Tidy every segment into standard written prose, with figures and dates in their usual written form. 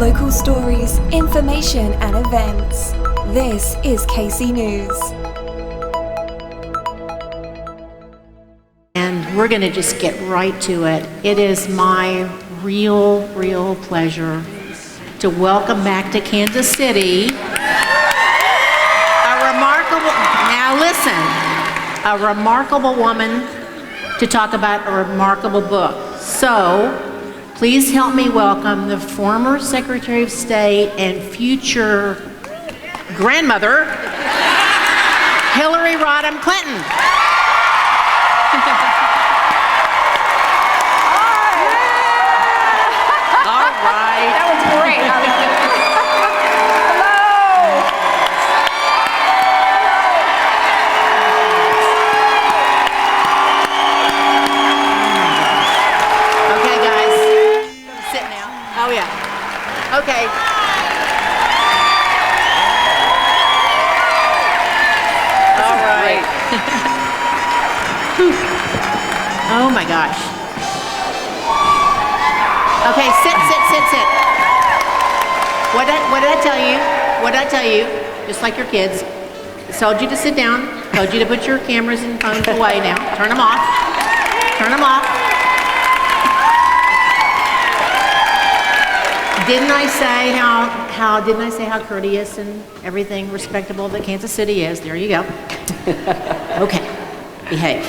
local stories, information and events. This is KC News. And we're going to just get right to it. It is my real pleasure to welcome back to Kansas City a remarkable woman to talk about a remarkable book. So, please help me welcome the former Secretary of State and future grandmother, Hillary Rodham Clinton. All right. That was great. Okay, guys. Sit now. Oh, yeah. Okay. All right. Oh, my gosh. Okay, sit. What did I tell you? What did I tell you? Just like your kids. I told you to sit down. Told you to put your cameras and phones away now. Turn them off. Turn them off. Didn't I say how courteous and everything respectable that Kansas City is? There you go. Okay, behave.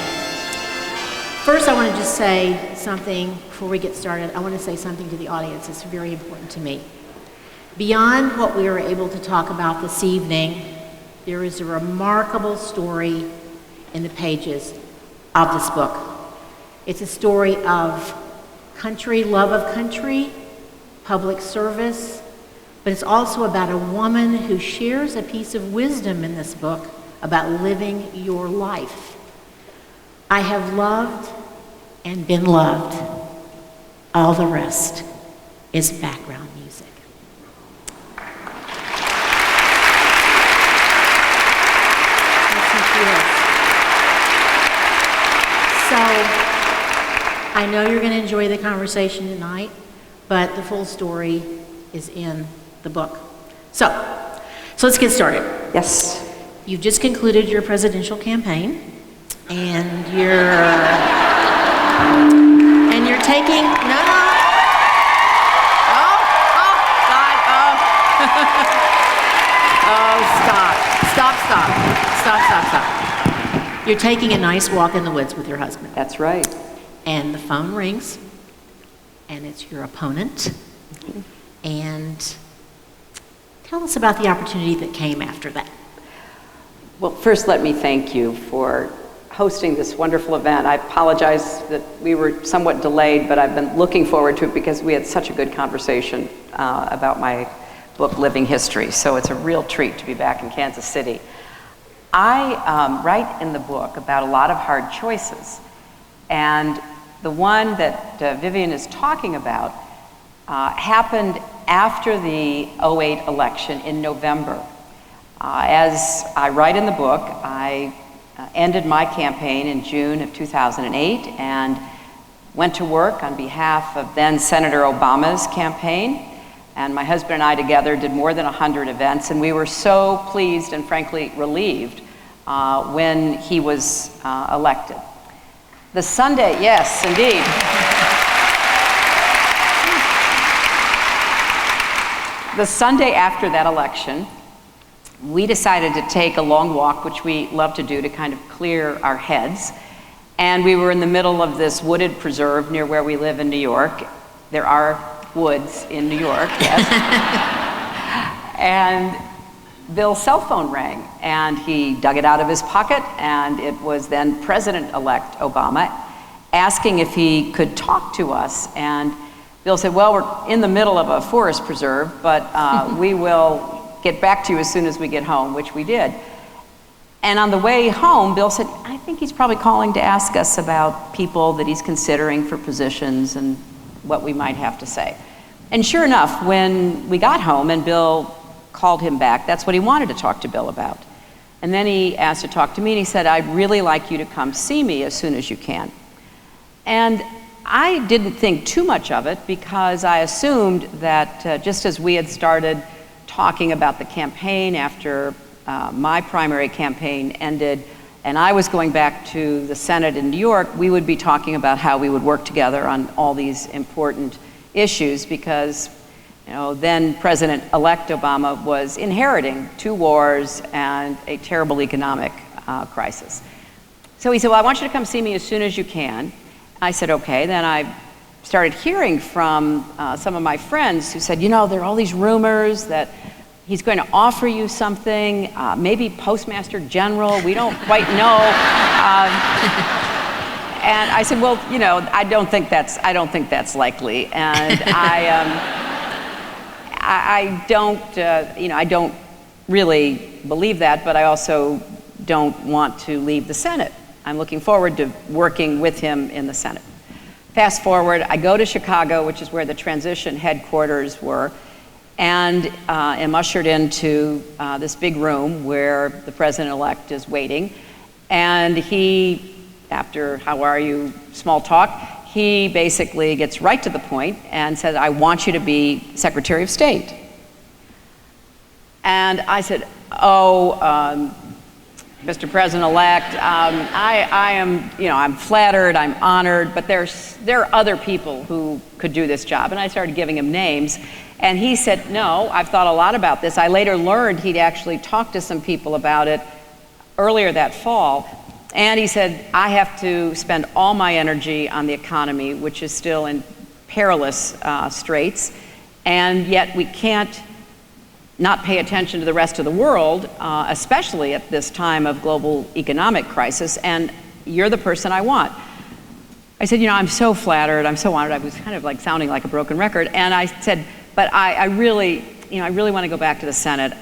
First, I want to just say something before we get started. I want to say something to the audience that's very important to me. Beyond what we were able to talk about this evening, there is a remarkable story in the pages of this book. It's a story of country, love of country, public service, but it's also about a woman who shares a piece of wisdom in this book about living your life. I have loved and been loved. All the rest is background music. So, I know you're going to enjoy the conversation tonight, but the full story is in the book. So let's get started. Yes. You've just concluded your presidential campaign, and you're taking Stop. You're taking a nice walk in the woods with your husband. That's right. And the phone rings, and it's your opponent. And tell us about the opportunity that came after that. Well, first let me thank you for hosting this wonderful event. I apologize that we were somewhat delayed, but I've been looking forward to it because we had such a good conversation about my book, Living History. So it's a real treat to be back in Kansas City. I write in the book about a lot of hard choices. And the one that Vivian is talking about happened after the '08 election in November. As I write in the book, I ended my campaign in June of 2008 and went to work on behalf of then Senator Obama's campaign. And my husband and I together did more than 100 events, and we were so pleased and frankly relieved when he was elected. The Sunday, yes, indeed. The Sunday after that election, we decided to take a long walk, which we love to do to kind of clear our heads. And we were in the middle of this wooded preserve near where we live in New York. There are woods in New York, yes. And Bill's cell phone rang, and he dug it out of his pocket, and it was then President-elect Obama asking if he could talk to us. And Bill said, well, we're in the middle of a forest preserve, but we will get back to you as soon as we get home, which we did. And on the way home, Bill said, I think he's probably calling to ask us about people that he's considering for positions and what we might have to say. And sure enough, when we got home and Bill called him back, that's what he wanted to talk to Bill about. And then he asked to talk to me, and he said, I'd really like you to come see me as soon as you can. And I didn't think too much of it because I assumed that just as we had started talking about the campaign after my primary campaign ended and I was going back to the Senate in New York, we would be talking about how we would work together on all these important issues because then President-elect Obama was inheriting 2 wars and a terrible economic crisis. So he said, well, I want you to come see me as soon as you can. I said, okay. Then I started hearing from some of my friends who said, there are all these rumors that he's going to offer you something, maybe Postmaster General, we don't quite know. And I said, well, I don't think that's likely. And I don't really believe that, but I also don't want to leave the Senate. I'm looking forward to working with him in the Senate. Fast forward, I go to Chicago, which is where the transition headquarters were, and am ushered into this big room where the president-elect is waiting. And he, after how are you, small talk, he basically gets right to the point and says, I want you to be Secretary of State. And I said, Mr. President-elect, I am, I'm flattered, I'm honored, but there are other people who could do this job. And I started giving him names. And he said, no, I've thought a lot about this. I later learned he'd actually talked to some people about it earlier that fall. And he said, I have to spend all my energy on the economy, which is still in perilous straits. And yet we can't not pay attention to the rest of the world, especially at this time of global economic crisis, and you're the person I want. I said, I'm so flattered, I'm so honored. I was kind of like sounding like a broken record, and I said, but I really want to go back to the Senate.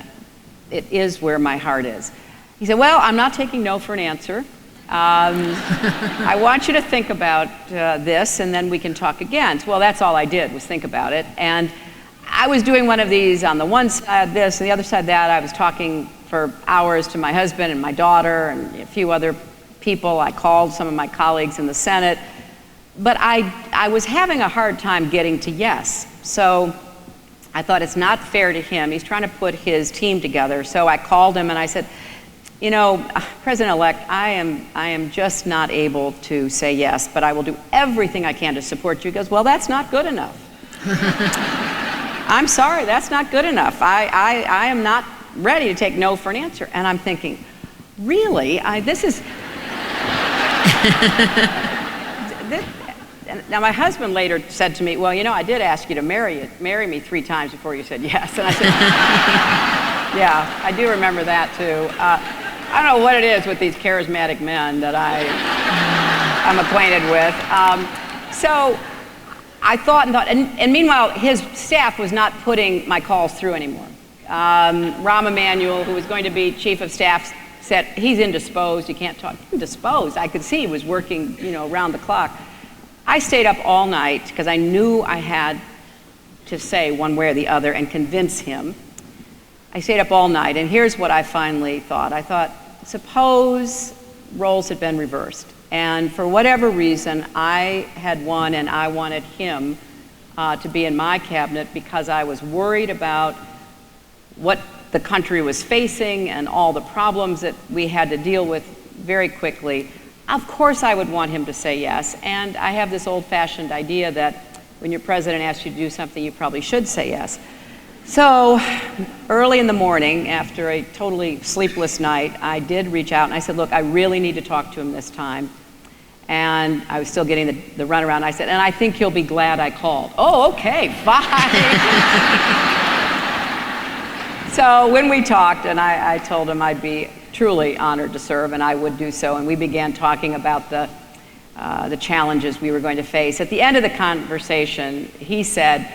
It is where my heart is. He said, well, I'm not taking no for an answer. I want you to think about this, and then we can talk again. So, well, that's all I did was think about it, and I was doing one of these on the one side this and the other side that. I was talking for hours to my husband and my daughter and a few other people. I called some of my colleagues in the Senate. But I was having a hard time getting to yes. So I thought it's not fair to him. He's trying to put his team together. So I called him and I said, President-elect, I am just not able to say yes, but I will do everything I can to support you. He goes, well, that's not good enough. I'm sorry, that's not good enough. I am not ready to take no for an answer. And I'm thinking, really? This is... Now, my husband later said to me, well, I did ask you to marry me 3 times before you said yes. And I said, yeah, I do remember that, too. I don't know what it is with these charismatic men that I'm acquainted with. So I thought, and meanwhile, his staff was not putting my calls through anymore. Rahm Emanuel, who was going to be chief of staff, said, he's indisposed, you can't talk. Indisposed? I could see he was working, around the clock. I stayed up all night because I knew I had to say one way or the other and convince him. I stayed up all night, and here's what I finally thought. I thought, suppose roles had been reversed. And for whatever reason, I had won and I wanted him to be in my cabinet because I was worried about what the country was facing and all the problems that we had to deal with very quickly. Of course I would want him to say yes. And I have this old-fashioned idea that when your president asks you to do something, you probably should say yes. So early in the morning, after a totally sleepless night, I did reach out and I said, look, I really need to talk to him this time. And I was still getting the runaround. I said, and I think he'll be glad I called. Oh, okay, fine. So when we talked, and I told him I'd be truly honored to serve, and I would do so, and we began talking about the challenges we were going to face. At the end of the conversation, he said,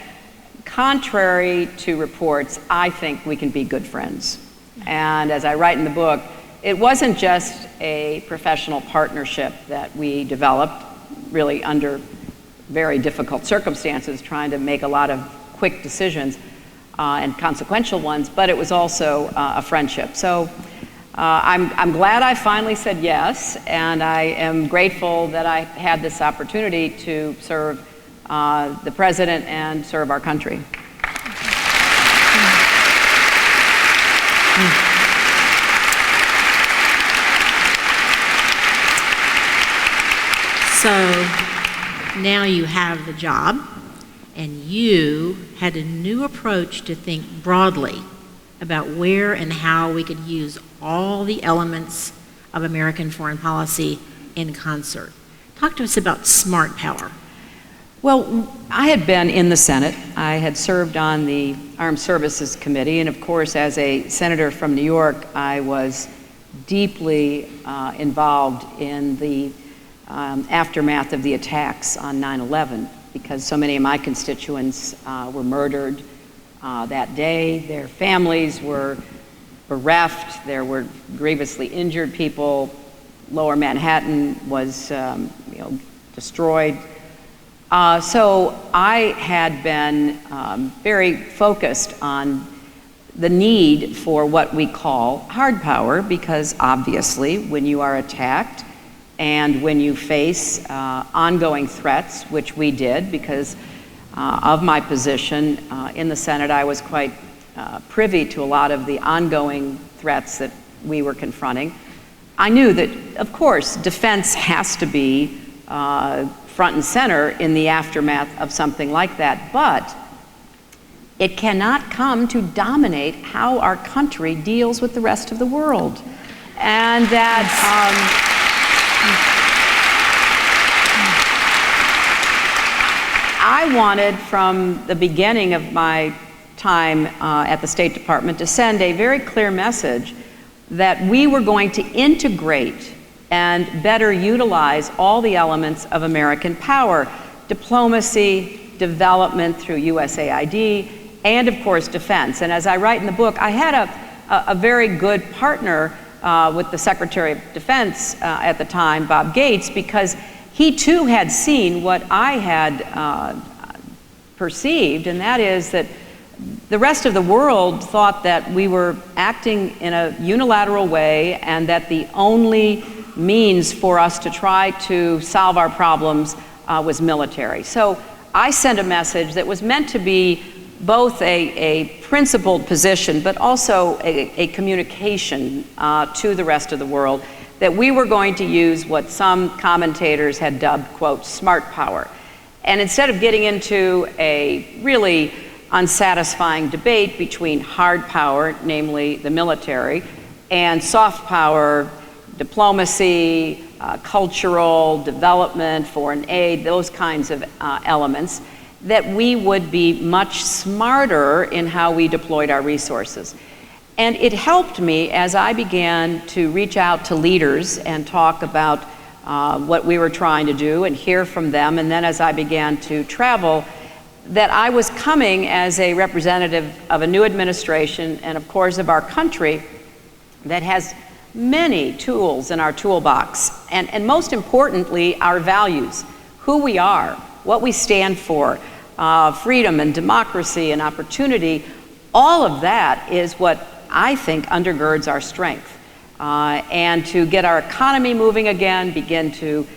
contrary to reports, I think we can be good friends. And as I write in the book, it wasn't just a professional partnership that we developed, really under very difficult circumstances, trying to make a lot of quick decisions and consequential ones, but it was also a friendship. So I'm glad I finally said yes, and I am grateful that I had this opportunity to serve the president and serve our country. So now you have the job, and you had a new approach to think broadly about where and how we could use all the elements of American foreign policy in concert. Talk to us about smart power. Well, I had been in the Senate. I had served on the Armed Services Committee, and of course, as a senator from New York, I was deeply involved in the aftermath of the attacks on 9/11, because so many of my constituents were murdered that day. Their families were bereft. There were grievously injured people. Lower Manhattan was destroyed. So I had been very focused on the need for what we call hard power, because obviously when you are attacked and when you face ongoing threats, which we did because of my position in the Senate, I was quite privy to a lot of the ongoing threats that we were confronting. I knew that, of course, defense has to be front and center in the aftermath of something like that, but it cannot come to dominate how our country deals with the rest of the world. And that I wanted, from the beginning of my time at the State Department, to send a very clear message that we were going to integrate and better utilize all the elements of American power: diplomacy, development through USAID, and of course defense. And as I write in the book, I had a very good partner with the Secretary of Defense at the time, Bob Gates, because he too had seen what I had perceived, and that is that the rest of the world thought that we were acting in a unilateral way, and that the only means for us to try to solve our problems was military. So I sent a message that was meant to be both a principled position, but also a communication to the rest of the world, that we were going to use what some commentators had dubbed, quote, smart power. And instead of getting into a really unsatisfying debate between hard power, namely the military, and soft power, diplomacy, cultural development, foreign aid, those kinds of elements, that we would be much smarter in how we deployed our resources. And it helped me as I began to reach out to leaders and talk about what we were trying to do and hear from them. And then as I began to travel, that I was coming as a representative of a new administration and of course of our country that has many tools in our toolbox, and most importantly, our values, who we are, what we stand for, freedom and democracy and opportunity. All of that is what I think undergirds our strength. And to get our economy moving again, begin to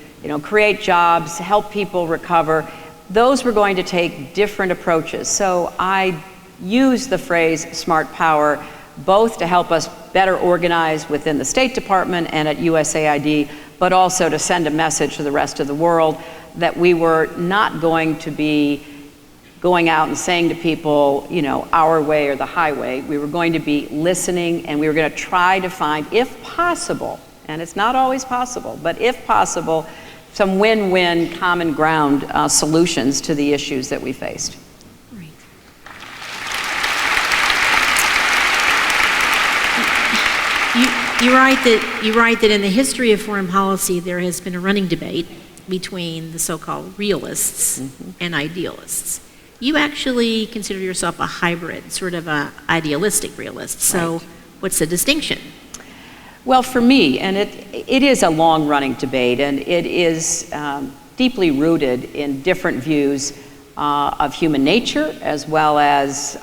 create jobs, help people recover, those were going to take different approaches. So I use the phrase smart power both to help us better organize within the State Department and at USAID, but also to send a message to the rest of the world that we were not going to be going out and saying to people, our way or the highway. We were going to be listening, and we were going to try to find, if possible, and it's not always possible, but if possible, some win-win common ground solutions to the issues that we faced. Right. You write that in the history of foreign policy there has been a running debate between the so-called realists and idealists. You actually consider yourself a hybrid, sort of an idealistic realist. So Right. What's the distinction? Well, for me, and it is a long-running debate, and it is deeply rooted in different views of human nature, as well as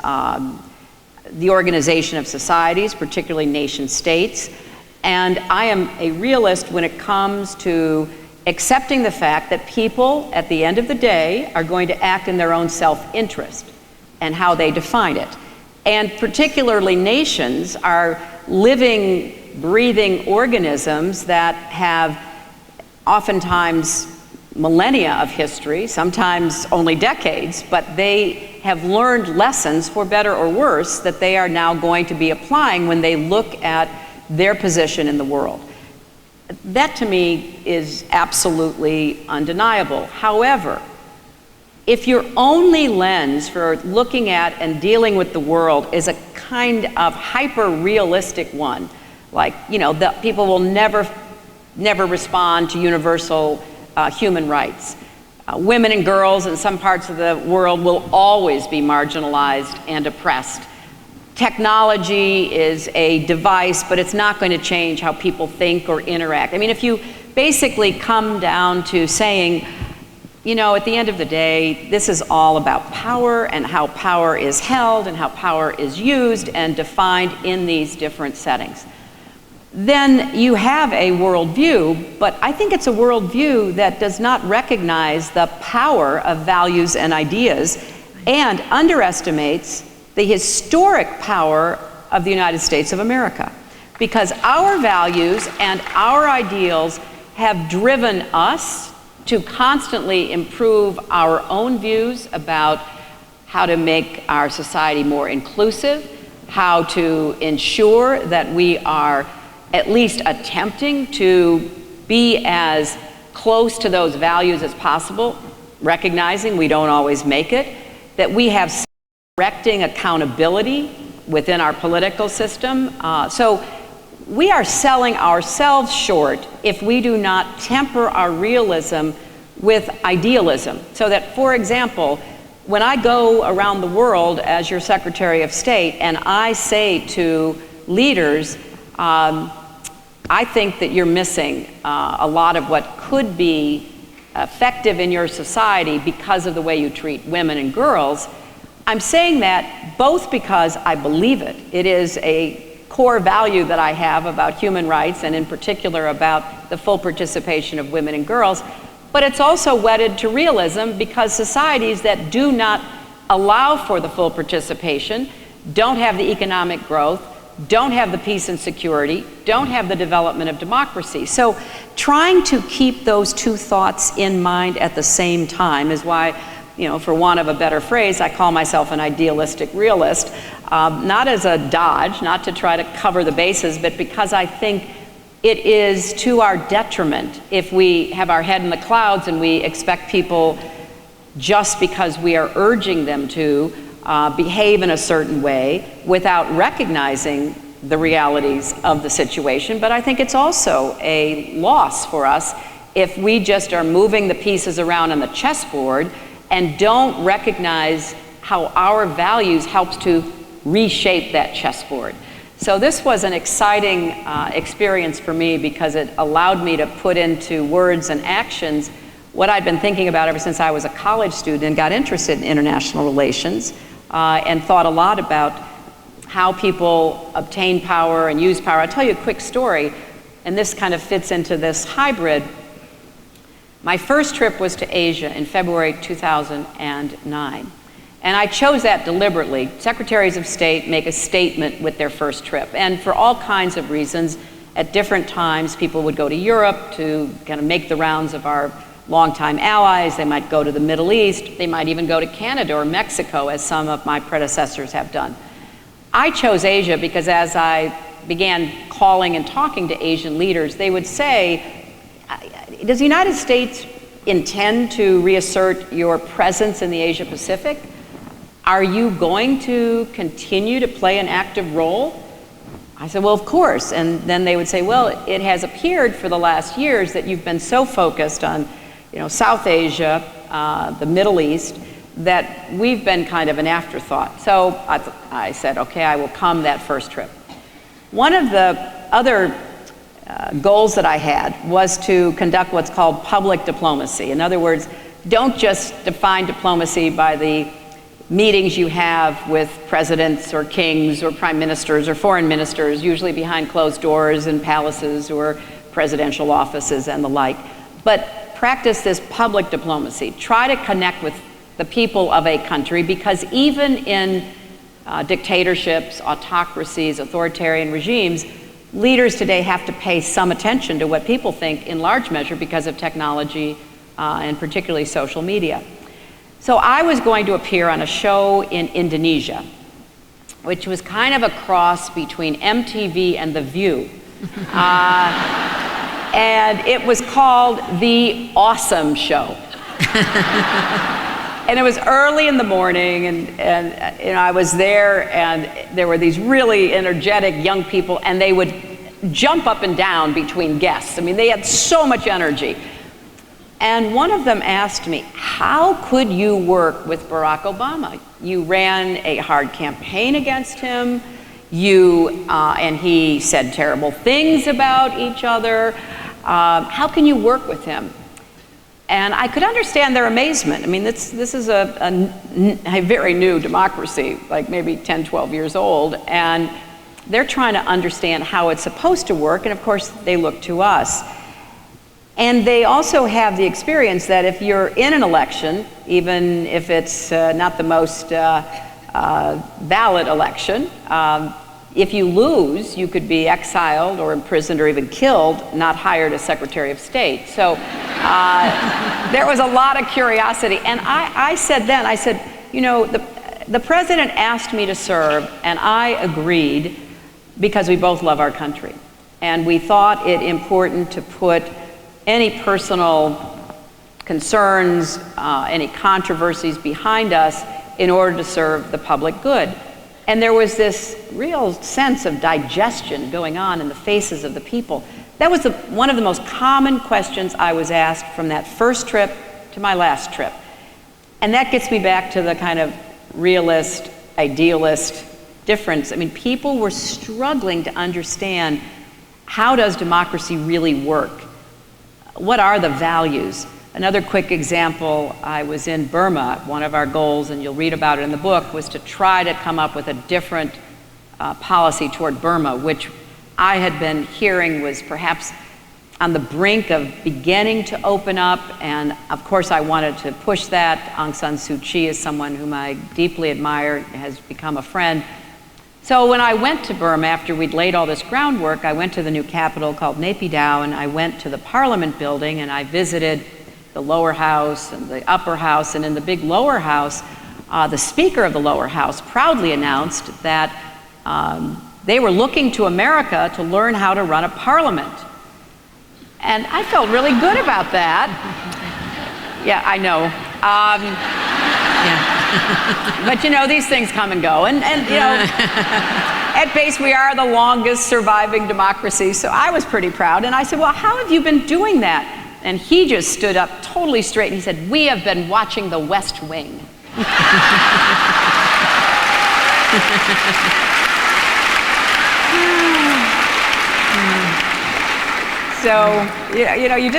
the organization of societies, particularly nation states, And I am a realist when it comes to accepting the fact that people, at the end of the day, are going to act in their own self-interest and how they define it. And particularly nations are living, breathing organisms that have oftentimes millennia of history, sometimes only decades, but they have learned lessons, for better or worse, that they are now going to be applying when they look at their position in the world. That to me is absolutely undeniable. However, if your only lens for looking at and dealing with the world is a kind of hyper-realistic one, like, the people will never respond to universal human rights. Women and girls in some parts of the world will always be marginalized and oppressed. Technology is a device, but it's not going to change how people think or interact. I mean, if you basically come down to saying, at the end of the day, this is all about power and how power is held and how power is used and defined in these different settings, then you have a worldview, but I think it's a worldview that does not recognize the power of values and ideas and underestimates the historic power of the United States of America. Because our values and our ideals have driven us to constantly improve our own views about how to make our society more inclusive, how to ensure that we are at least attempting to be as close to those values as possible, recognizing we don't always make it, that we have self-directing accountability within our political system. So we are selling ourselves short if we do not temper our realism with idealism. So that, for example, when I go around the world as your Secretary of State and I say to leaders, I think that you're missing a lot of what could be effective in your society because of the way you treat women and girls. I'm saying that both because I believe it. It is a core value that I have about human rights and in particular about the full participation of women and girls, but it's also wedded to realism because societies that do not allow for the full participation don't have the economic growth, don't have the peace and security, don't have the development of democracy. So trying to keep those two thoughts in mind at the same time is why, for want of a better phrase, I call myself an idealistic realist, not as a dodge, not to try to cover the bases, but because I think it is to our detriment if we have our head in the clouds and we expect people, just because we are urging them to, behave in a certain way without recognizing the realities of the situation. But I think it's also a loss for us if we just are moving the pieces around on the chessboard and don't recognize how our values helps to reshape that chessboard. So this was an exciting experience for me because it allowed me to put into words and actions what I'd been thinking about ever since I was a college student and got interested in international relations. And thought a lot about how people obtain power and use power. I'll tell you a quick story, and this kind of fits into this hybrid. My first trip was to Asia in February 2009, and I chose that deliberately. Secretaries of State make a statement with their first trip, and for all kinds of reasons, at different times, people would go to Europe to kind of make the rounds of our longtime allies. They might go to the Middle East. They might even go to Canada or Mexico, as some of my predecessors have done. I chose Asia because as I began calling and talking to Asian leaders, they would say, does the United States intend to reassert your presence in the Asia Pacific? Are you going to continue to play an active role? I said, well, of course. And then they would say, well, it has appeared for the last years that you've been so focused on South Asia, the Middle East, that we've been kind of an afterthought. So I said, okay, I will come that first trip. One of the other goals that I had was to conduct what's called public diplomacy. In other words, don't just define diplomacy by the meetings you have with presidents or kings or prime ministers or foreign ministers, usually behind closed doors in palaces or presidential offices and the like. But practice this public diplomacy. Try to connect with the people of a country, because even in dictatorships, autocracies, authoritarian regimes, leaders today have to pay some attention to what people think, in large measure because of technology and particularly social media. So I was going to appear on a show in Indonesia, which was kind of a cross between MTV and The View. And it was called The Awesome Show. And it was early in the morning, and you know, I was there, and there were these really energetic young people, and they would jump up and down between guests. I mean, they had so much energy. And one of them asked me, how could you work with Barack Obama? You ran a hard campaign against him, and he said terrible things about each other. How can you work with him? And I could understand their amazement. I mean, this is a very new democracy, like maybe 10, 12 years old, and they're trying to understand how it's supposed to work, and of course they look to us. And they also have the experience that if you're in an election, even if it's not the most valid election, if you lose, you could be exiled or imprisoned or even killed, not hired as Secretary of State. So there was a lot of curiosity. And I said, you know, the president asked me to serve, and I agreed because we both love our country. And we thought it important to put any personal concerns, any controversies behind us in order to serve the public good. And there was this real sense of digestion going on in the faces of the people. That was one of the most common questions I was asked from that first trip to my last trip. And that gets me back to the kind of realist, idealist difference. I mean, people were struggling to understand, how does democracy really work? What are the values? Another quick example, I was in Burma. One of our goals, and you'll read about it in the book, was to try to come up with a different policy toward Burma, which I had been hearing was perhaps on the brink of beginning to open up, and of course I wanted to push that. Aung San Suu Kyi is someone whom I deeply admire, has become a friend. So when I went to Burma, after we'd laid all this groundwork, I went to the new capital called Naypyidaw, and I went to the Parliament building, and I visited the lower house and the upper house, and in the big lower house, the Speaker of the lower house proudly announced that they were looking to America to learn how to run a parliament. And I felt really good about that. Yeah, I know. But you know, these things come and go, and you know, at base we are the longest surviving democracy, so I was pretty proud. And I said, well, how have you been doing that? And he just stood up totally straight and he said, we have been watching The West Wing. So, you know, you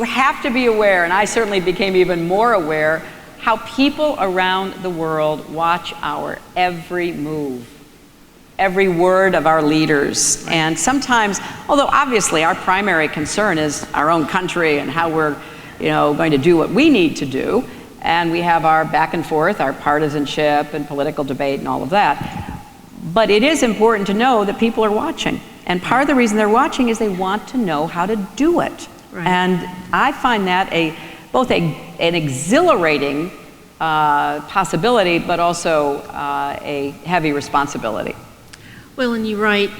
have to be aware, and I certainly became even more aware, how people around the world watch our every move, every word of our leaders. And sometimes, although obviously our primary concern is our own country and how we're, you know, going to do what we need to do, and we have our back and forth, our partisanship and political debate and all of that, but it is important to know that people are watching. And part of the reason they're watching is they want to know how to do it. Right. And I find that both an exhilarating possibility, but also a heavy responsibility. Well, and you're right.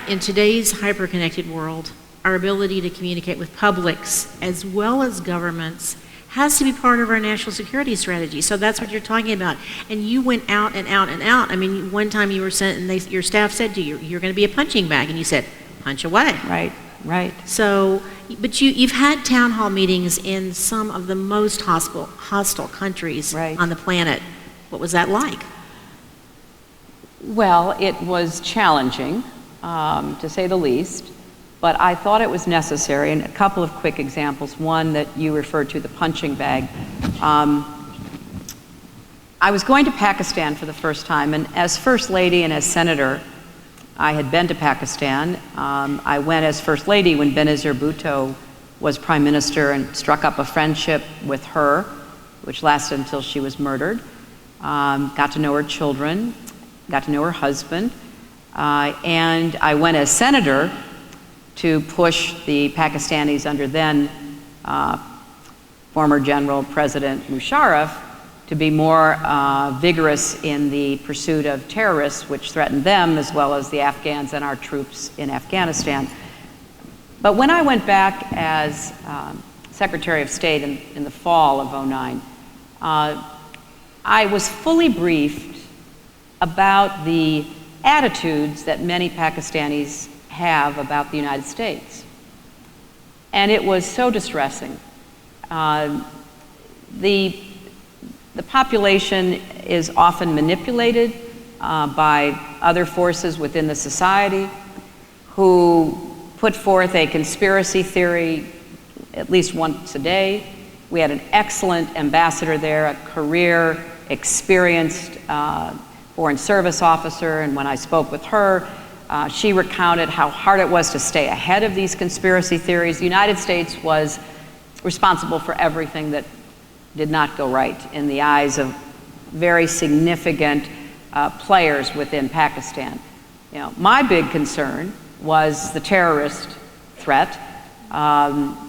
In today's hyper-connected world, our ability to communicate with publics as well as governments has to be part of our national security strategy. So that's what you're talking about. And you went out and out and out. I mean, one time you were sent, and your staff said to you, you're going to be a punching bag, and you said, punch away. Right. So, but you've had town hall meetings in some of the most hostile countries on the planet. What was that like? Well, it was challenging, to say the least, but I thought it was necessary. And a couple of quick examples. One that you referred to, the punching bag. I was going to Pakistan for the first time, and as First Lady and as Senator, I had been to Pakistan. I went as First Lady when Benazir Bhutto was Prime Minister and struck up a friendship with her, which lasted until she was murdered. Got to know her children, got to know her husband, and I went as Senator to push the Pakistanis under then former General President Musharraf to be more vigorous in the pursuit of terrorists, which threatened them as well as the Afghans and our troops in Afghanistan. But when I went back as Secretary of State in the fall of '09, I was fully briefed about the attitudes that many Pakistanis have about the United States. And it was so distressing. The population is often manipulated by other forces within the society who put forth a conspiracy theory at least once a day. We had an excellent ambassador there, a career, experienced foreign service officer, and when I spoke with her, she recounted how hard it was to stay ahead of these conspiracy theories. The United States was responsible for everything that did not go right in the eyes of very significant players within Pakistan. You know, my big concern was the terrorist threat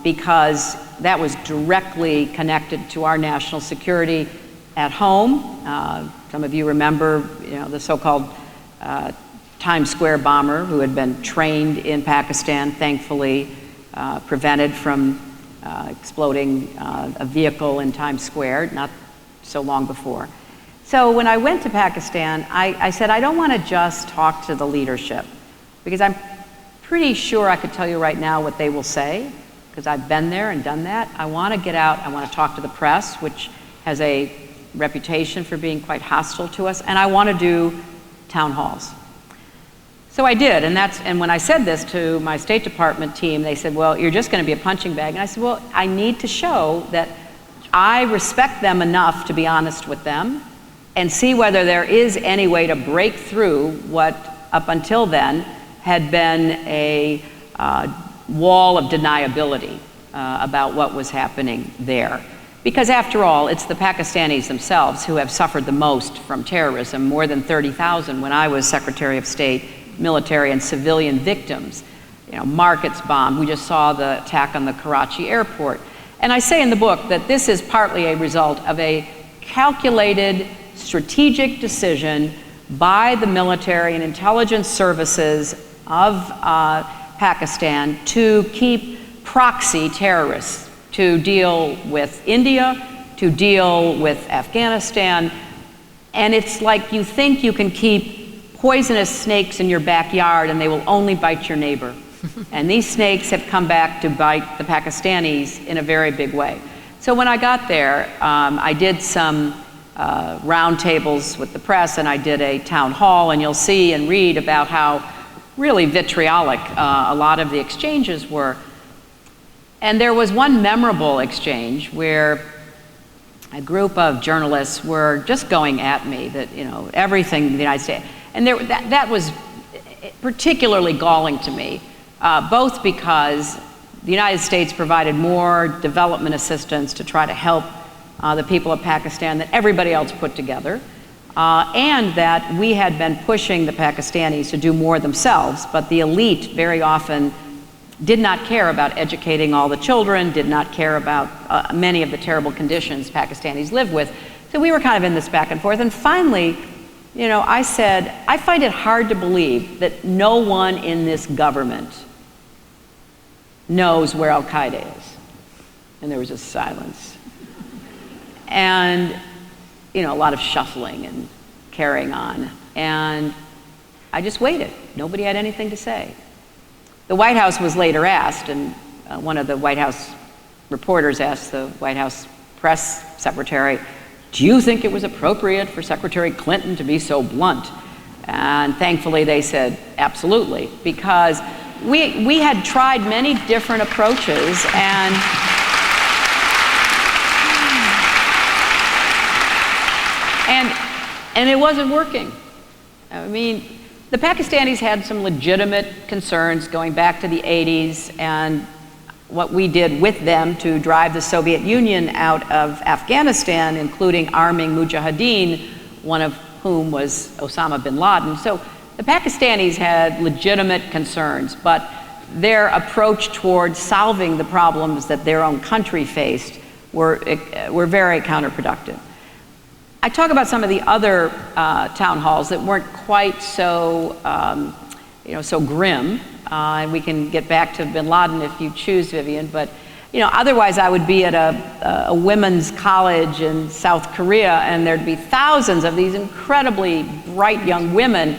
because that was directly connected to our national security at home. Some of you remember, the so-called Times Square bomber who had been trained in Pakistan, thankfully prevented from exploding a vehicle in Times Square not so long before. So when I went to Pakistan, I said, I don't want to just talk to the leadership, because I'm pretty sure I could tell you right now what they will say, because I've been there and done that. I want to get out, I want to talk to the press, which has a reputation for being quite hostile to us, and I want to do town halls. So I did, and when I said this to my State Department team, they said, well, you're just going to be a punching bag. And I said, well, I need to show that I respect them enough to be honest with them and see whether there is any way to break through what up until then had been a wall of deniability about what was happening there. Because after all, it's the Pakistanis themselves who have suffered the most from terrorism, more than 30,000 when I was Secretary of State, military and civilian victims. Markets bombed. We just saw the attack on the Karachi airport. And I say in the book that this is partly a result of a calculated, strategic decision by the military and intelligence services of Pakistan to keep proxy terrorists, to deal with India, to deal with Afghanistan. And it's like you think you can keep poisonous snakes in your backyard and they will only bite your neighbor. And these snakes have come back to bite the Pakistanis in a very big way. So when I got there, I did some roundtables with the press, and I did a town hall, and you'll see and read about how really vitriolic a lot of the exchanges were. And there was one memorable exchange where a group of journalists were just going at me that, everything in the United States. And that was particularly galling to me, both because the United States provided more development assistance to try to help the people of Pakistan than everybody else put together, and that we had been pushing the Pakistanis to do more themselves, but the elite very often did not care about educating all the children, did not care about many of the terrible conditions Pakistanis live with. So we were kind of in this back and forth, and finally, I said, I find it hard to believe that no one in this government knows where Al-Qaeda is. And there was just silence. And, a lot of shuffling and carrying on. And I just waited. Nobody had anything to say. The White House was later asked, and one of the White House reporters asked the White House press secretary, do you think it was appropriate for Secretary Clinton to be so blunt? And thankfully they said, absolutely, because we had tried many different approaches, And it wasn't working. I mean, the Pakistanis had some legitimate concerns going back to the 80s, and what we did with them to drive the Soviet Union out of Afghanistan, including arming mujahideen, one of whom was Osama bin Laden. So the Pakistanis had legitimate concerns, but their approach towards solving the problems that their own country faced were very counterproductive. I talk about some of the other town halls that weren't quite so, so grim, and we can get back to bin Laden if you choose, Vivian, but otherwise I would be at a women's college in South Korea, and there'd be thousands of these incredibly bright young women,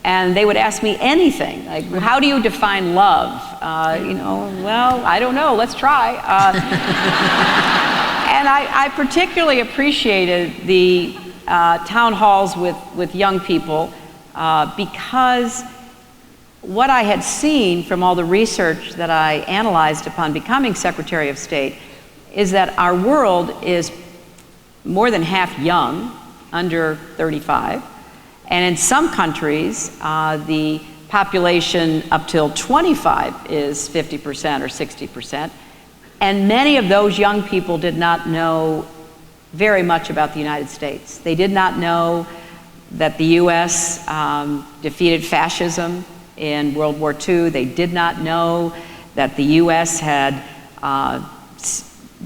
and they would ask me anything, like, how do you define love? Well, I don't know, let's try. And I particularly appreciated the town halls with young people because what I had seen from all the research that I analyzed upon becoming Secretary of State is that our world is more than half young, under 35, and in some countries, the population up till 25 is 50% or 60%, and many of those young people did not know very much about the United States. They did not know that the US defeated fascism in World War II. They did not know that the US had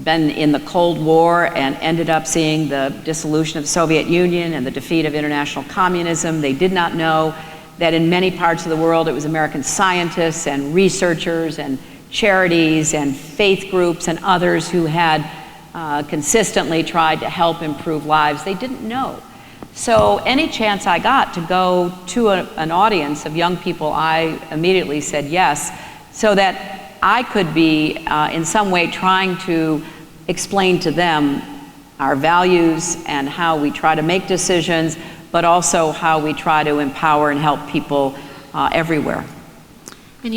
been in the Cold War and ended up seeing the dissolution of the Soviet Union and the defeat of international communism. They did not know that in many parts of the world it was American scientists and researchers and charities and faith groups and others who had consistently tried to help improve lives. They didn't know. So any chance I got to go to an audience of young people, I immediately said yes, so that I could be in some way trying to explain to them our values and how we try to make decisions, but also how we try to empower and help people everywhere. And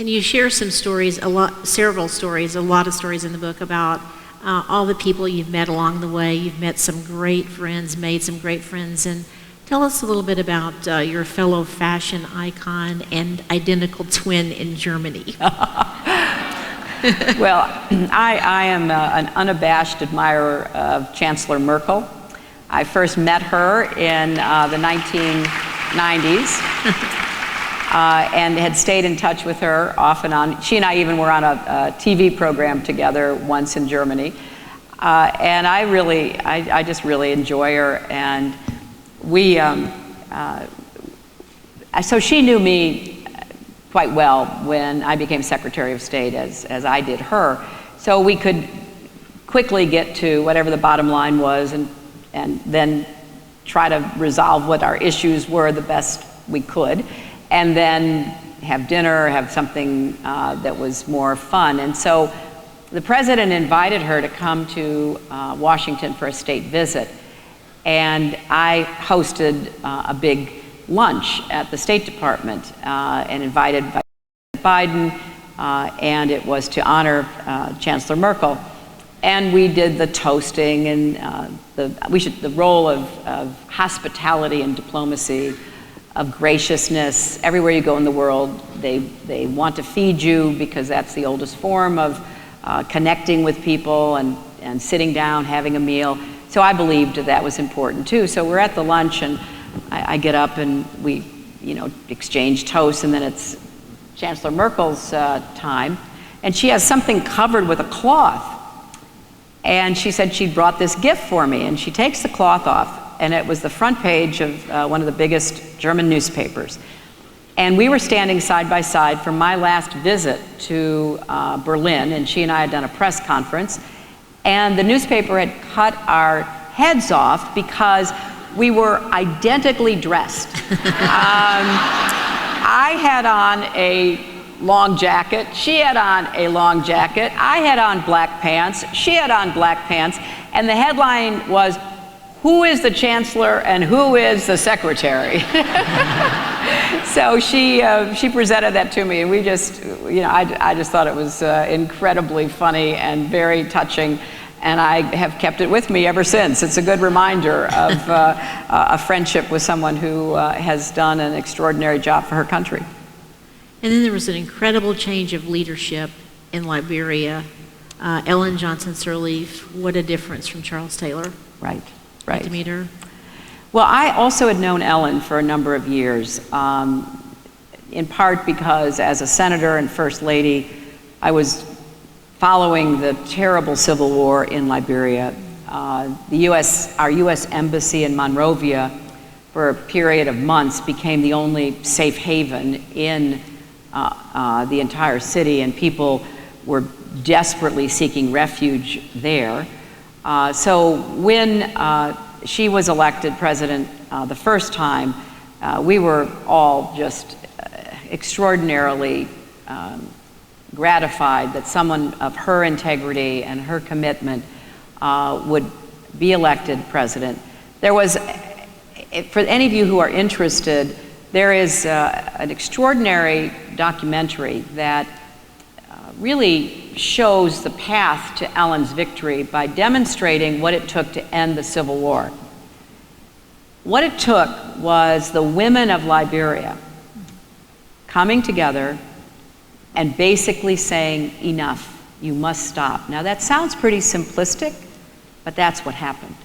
you share some stories, several stories, a lot of stories in the book about all the people you've met along the way. You've met some great friends, made some great friends, and tell us a little bit about your fellow fashion icon and identical twin in Germany. Well, I am an unabashed admirer of Chancellor Merkel. I first met her in the 1990s and had stayed in touch with her off and on. She and I even were on a TV program together once in Germany. And I just really enjoy her. And so she knew me quite well when I became Secretary of State, as I did her. So we could quickly get to whatever the bottom line was and then try to resolve what our issues were the best we could, and then have dinner, have something that was more fun. And so the president invited her to come to Washington for a state visit, and I hosted a big lunch at the State Department and invited Vice President Biden, and it was to honor Chancellor Merkel. And we did the toasting and the role of hospitality and diplomacy, of graciousness. Everywhere you go in the world, they want to feed you because that's the oldest form of connecting with people and sitting down, having a meal. So I believed that was important too. So we're at the lunch, and I get up and we, exchange toasts, and then it's Chancellor Merkel's time, and she has something covered with a cloth. And she said she'd brought this gift for me, and she takes the cloth off, and it was the front page of one of the biggest German newspapers. And we were standing side by side from my last visit to Berlin, and she and I had done a press conference, and the newspaper had cut our heads off because we were identically dressed. I had on a long jacket, she had on a long jacket, I had on black pants, she had on black pants, and the headline was, "Who is the Chancellor and who is the Secretary?" So she presented that to me, and we just, I just thought it was incredibly funny and very touching. and I have kept it with me ever since. It's a good reminder of a friendship with someone who has done an extraordinary job for her country. And then there was an incredible change of leadership in Liberia. Ellen Johnson Sirleaf, what a difference from Charles Taylor. Right. Got to meet her. Well, I also had known Ellen for a number of years, in part because as a senator and first lady, I was following the terrible civil war in Liberia. Our U.S. embassy in Monrovia, for a period of months, became the only safe haven in the entire city, and people were desperately seeking refuge there. So when she was elected president the first time, we were all just extraordinarily gratified that someone of her integrity and her commitment would be elected president. There was, for any of you who are interested, there is an extraordinary documentary that really shows the path to Ellen's victory by demonstrating what it took to end the Civil War. What it took was the women of Liberia coming together and basically saying, enough, you must stop. Now that sounds pretty simplistic, but that's what happened.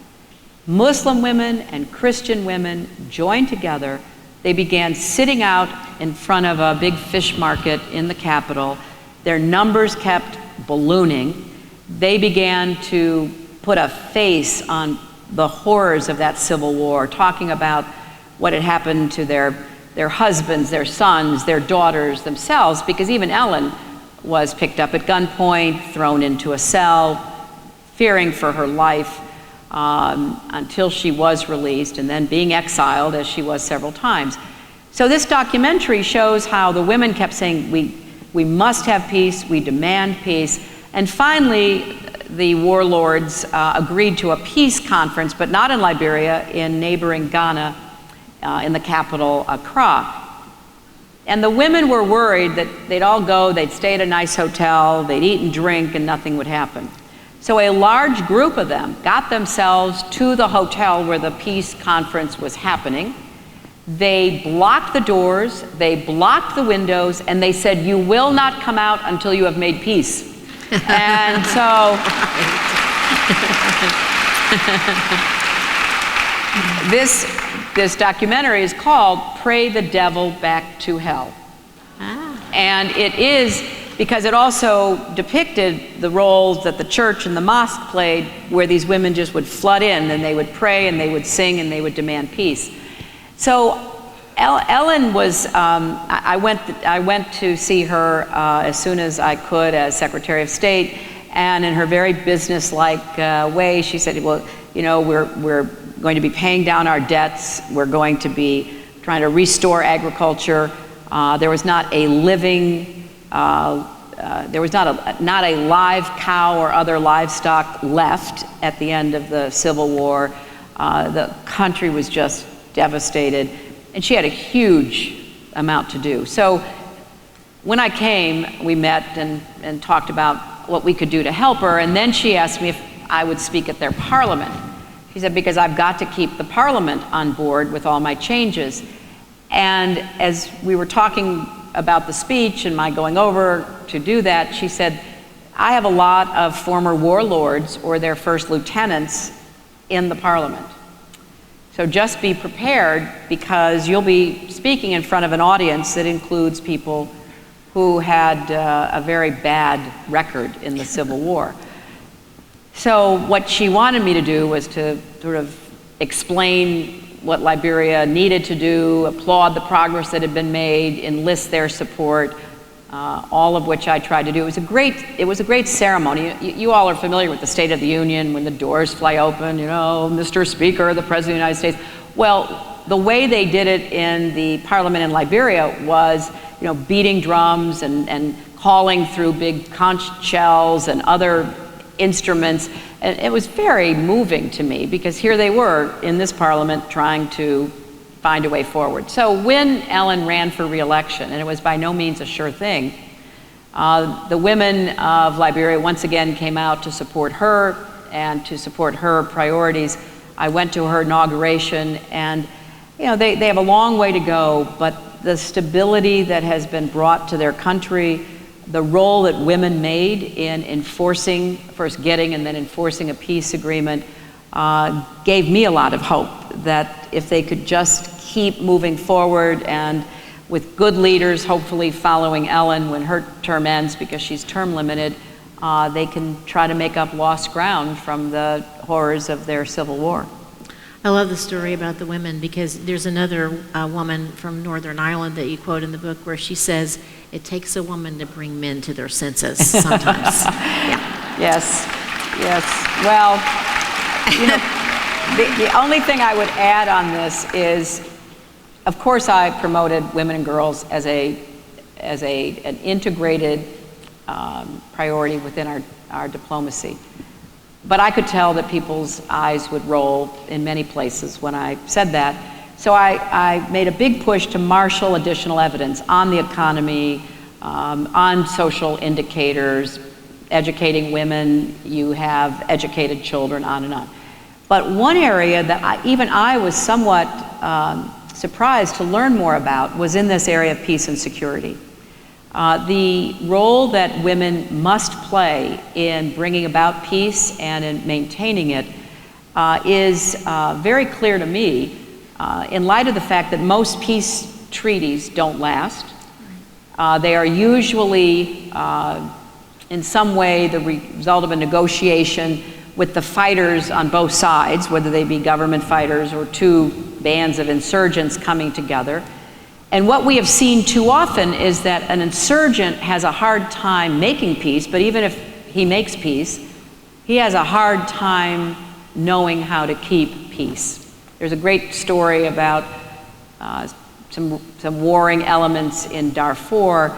Muslim women and Christian women joined together. They began sitting out in front of a big fish market in the capital. Their numbers kept ballooning. They began to put a face on the horrors of that civil war, talking about what had happened to their husbands, their sons, their daughters themselves, because even Ellen was picked up at gunpoint, thrown into a cell, fearing for her life until she was released, and then being exiled, as she was several times. So this documentary shows how the women kept saying, we must have peace, we demand peace, and finally the warlords agreed to a peace conference, but not in Liberia, in neighboring Ghana, in the capital, Accra. And the women were worried that they'd all go, they'd stay at a nice hotel, they'd eat and drink, and nothing would happen. So a large group of them got themselves to the hotel where the peace conference was happening. They blocked the doors, they blocked the windows, and they said, you will not come out until you have made peace. And so this documentary is called Pray the Devil Back to Hell. And it is because it also depicted the roles that the church and the mosque played, where these women just would flood in and they would pray and they would sing and they would demand peace. So Ellen was, I went to see her as soon as I could as Secretary of State, and in her very business-like way, she said, well, you know, we're going to be paying down our debts, we're going to be trying to restore agriculture. There was not a living, there was not a live cow or other livestock left at the end of the Civil War. The country was just devastated, and she had a huge amount to do. So when I came, we met and talked about what we could do to help her, and then she asked me if I would speak at their parliament. She said, because I've got to keep the parliament on board with all my changes. And as we were talking about the speech and my going over to do that, she said, I have a lot of former warlords or their first lieutenants in the parliament. So just be prepared, because you'll be speaking in front of an audience that includes people who had a very bad record in the Civil War. So what she wanted me to do was to sort of explain what Liberia needed to do, applaud the progress that had been made, enlist their support, all of which I tried to do. It was a great ceremony. You all are familiar with the State of the Union, when the doors fly open, you know, Mr. Speaker, the President of the United States. Well, the way they did it in the Parliament in Liberia was, you know, beating drums and calling through big conch shells and other instruments. And it was very moving to me, because here they were in this parliament trying to find a way forward. So when Ellen ran for re-election, and it was by no means a sure thing, the women of Liberia once again came out to support her and to support her priorities. I went to her inauguration, and they have a long way to go, but the stability that has been brought to their country, the role that women made in enforcing, first getting and then enforcing a peace agreement, gave me a lot of hope that if they could just keep moving forward, and with good leaders hopefully following Ellen when her term ends, because she's term limited, they can try to make up lost ground from the horrors of their civil war. I love the story about the women, because there's another woman from Northern Ireland that you quote in the book where she says, it takes a woman to bring men to their senses sometimes. Yeah. Yes. Well, the only thing I would add on this is, of course, I promoted women and girls as an integrated priority within our diplomacy. But I could tell that people's eyes would roll in many places when I said that. So I made a big push to marshal additional evidence on the economy, on social indicators, educating women, you have educated children, on and on. But one area that I was somewhat surprised to learn more about was in this area of peace and security. The role that women must play in bringing about peace and in maintaining it is very clear to me in light of the fact that most peace treaties don't last. They are usually in some way the result of a negotiation with the fighters on both sides, whether they be government fighters or two bands of insurgents coming together. And what we have seen too often is that an insurgent has a hard time making peace, but even if he makes peace, he has a hard time knowing how to keep peace. There's a great story about some warring elements in Darfur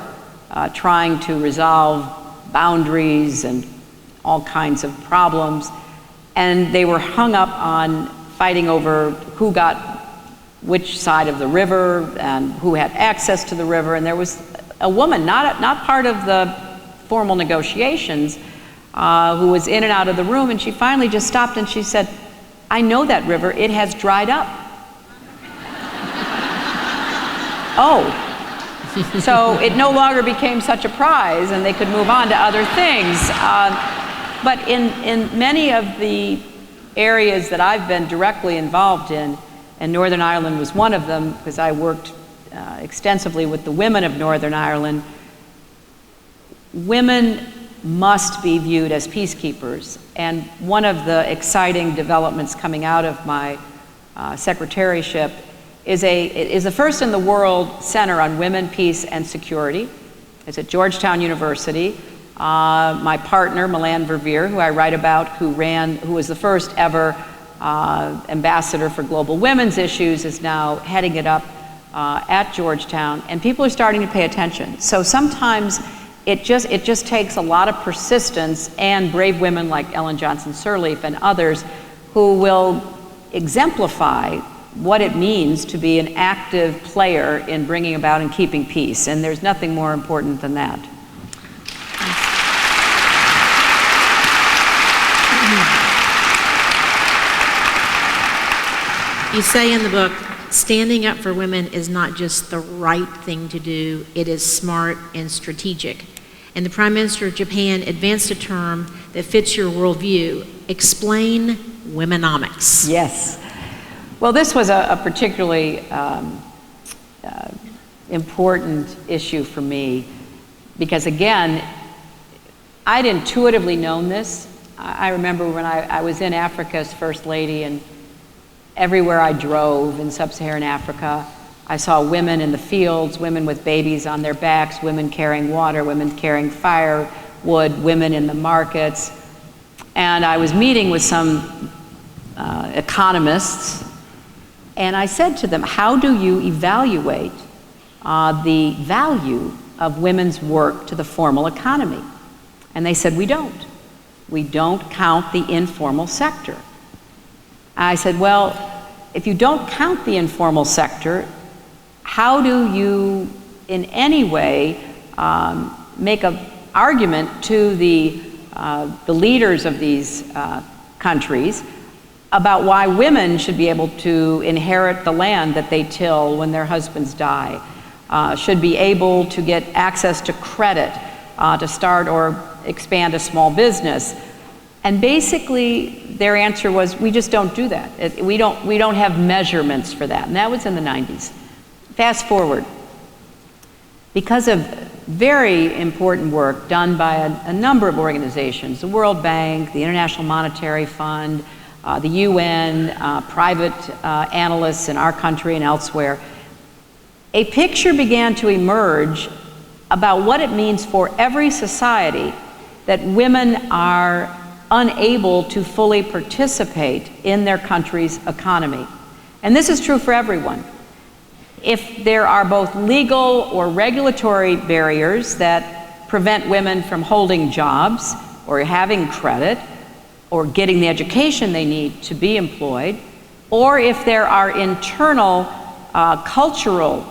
trying to resolve boundaries and all kinds of problems, and they were hung up on fighting over who got which side of the river and who had access to the river. And there was a woman, not part of the formal negotiations, who was in and out of the room, and she finally just stopped and she said, I know that river, it has dried up. Oh. So it no longer became such a prize and they could move on to other things. But in many of the areas that I've been directly involved in, and Northern Ireland was one of them, because I worked extensively with the women of Northern Ireland, women must be viewed as peacekeepers. And one of the exciting developments coming out of my secretariatship is the first in the world center on women, peace, and security. It's at Georgetown University. My partner, Milan Verveer, who I write about, who was the first ever ambassador for global women's issues, is now heading it up at Georgetown, and people are starting to pay attention. So sometimes it just takes a lot of persistence and brave women like Ellen Johnson Sirleaf and others who will exemplify what it means to be an active player in bringing about and keeping peace, and there's nothing more important than that. You say in the book, standing up for women is not just the right thing to do, it is smart and strategic. And the Prime Minister of Japan advanced a term that fits your worldview. Explain womenomics. Yes. Well, this was a particularly important issue for me because, again, I'd intuitively known this. I remember when I was in Africa as First Lady, and everywhere I drove in sub-Saharan Africa, I saw women in the fields, women with babies on their backs, women carrying water, women carrying firewood, women in the markets. And I was meeting with some economists, and I said to them, how do you evaluate the value of women's work to the formal economy? And they said, we don't. We don't count the informal sector. I said, well, if you don't count the informal sector, how do you in any way make an argument to the leaders of these countries about why women should be able to inherit the land that they till when their husbands die, should be able to get access to credit to start or expand a small business. And basically their answer was, we just don't do that. We don't have measurements for that. And that was in the 90s. Fast forward. Because of very important work done by a number of organizations, the World Bank, the International Monetary Fund, the UN, private analysts in our country and elsewhere, a picture began to emerge about what it means for every society that women are unable to fully participate in their country's economy. And this is true for everyone. If there are both legal or regulatory barriers that prevent women from holding jobs or having credit or getting the education they need to be employed, or if there are internal cultural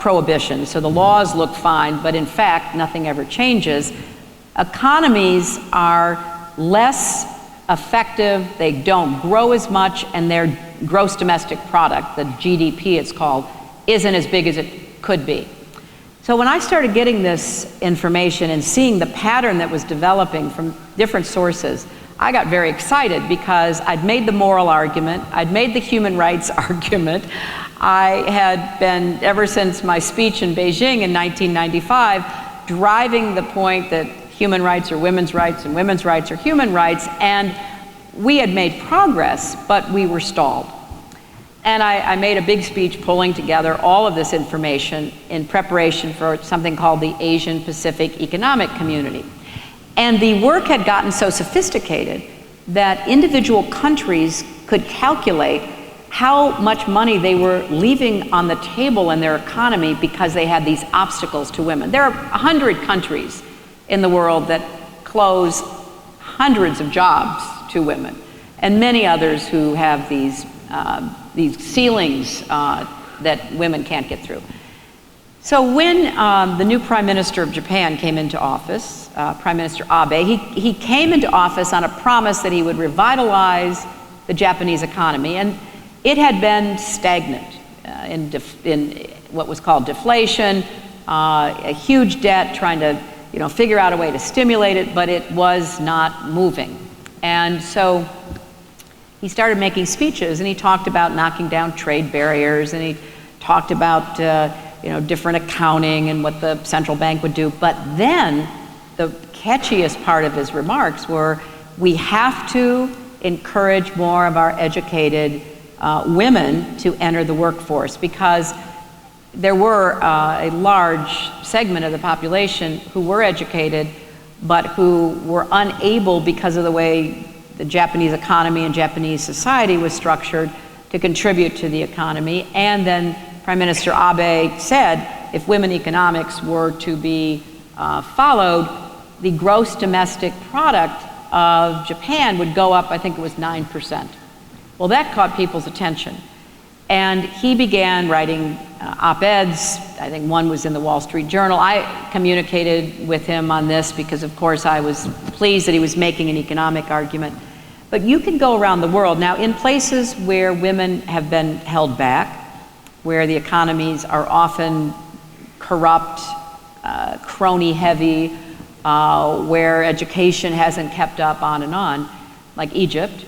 prohibitions, so the laws look fine, but in fact nothing ever changes, economies are less effective, they don't grow as much, and their gross domestic product, the GDP it's called, isn't as big as it could be. So when I started getting this information and seeing the pattern that was developing from different sources, I got very excited because I'd made the moral argument, I'd made the human rights argument. I had been, ever since my speech in Beijing in 1995, driving the point that human rights are women's rights and women's rights are human rights, and we had made progress, but we were stalled. And I made a big speech pulling together all of this information in preparation for something called the Asian Pacific Economic Community. And the work had gotten so sophisticated that individual countries could calculate how much money they were leaving on the table in their economy because they had these obstacles to women. There are 100 countries in the world that close hundreds of jobs to women, and many others who have these ceilings that women can't get through. So when the new Prime Minister of Japan came into office, Prime Minister Abe, he came into office on a promise that he would revitalize the Japanese economy, and it had been stagnant in what was called deflation, a huge debt, trying to figure out a way to stimulate it, but it was not moving. And so he started making speeches, and he talked about knocking down trade barriers, and he talked about different accounting and what the central bank would do. But then the catchiest part of his remarks were, we have to encourage more of our educated women to enter the workforce, because there were a large segment of the population who were educated, but who were unable, because of the way the Japanese economy and Japanese society was structured, to contribute to the economy. And then Prime Minister Abe said, if women economics were to be followed, the gross domestic product of Japan would go up, I think it was 9%. Well, that caught people's attention. And he began writing op-eds. I think one was in the Wall Street Journal. I communicated with him on this because, of course, I was pleased that he was making an economic argument. But you can go around the world. Now, in places where women have been held back, where the economies are often corrupt, crony-heavy, where education hasn't kept up, on and on, like Egypt,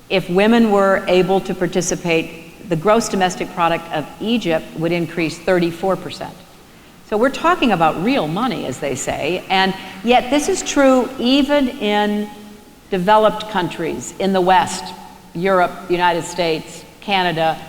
if women were able to participate, the gross domestic product of Egypt would increase 34%. So we're talking about real money, as they say, and yet this is true even in developed countries in the West, Europe, United States, Canada.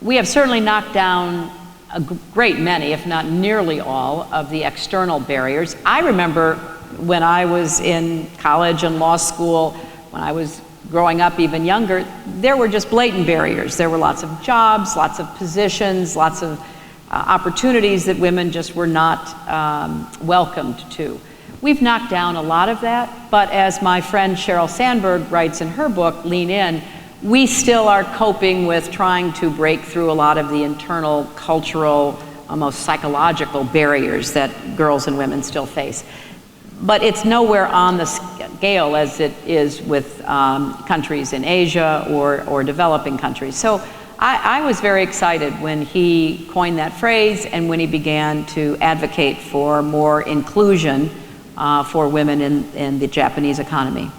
We have certainly knocked down a great many, if not nearly all, of the external barriers. I remember when I was in college and law school, when I was growing up even younger, there were just blatant barriers. There were lots of jobs, lots of positions, lots of opportunities that women just were not welcomed to. We've knocked down a lot of that, but as my friend Sheryl Sandberg writes in her book, Lean In, we still are coping with trying to break through a lot of the internal cultural, almost psychological barriers that girls and women still face. But it's nowhere on the scale as it is with countries in Asia or developing countries. So I was very excited when he coined that phrase and when he began to advocate for more inclusion for women in the Japanese economy.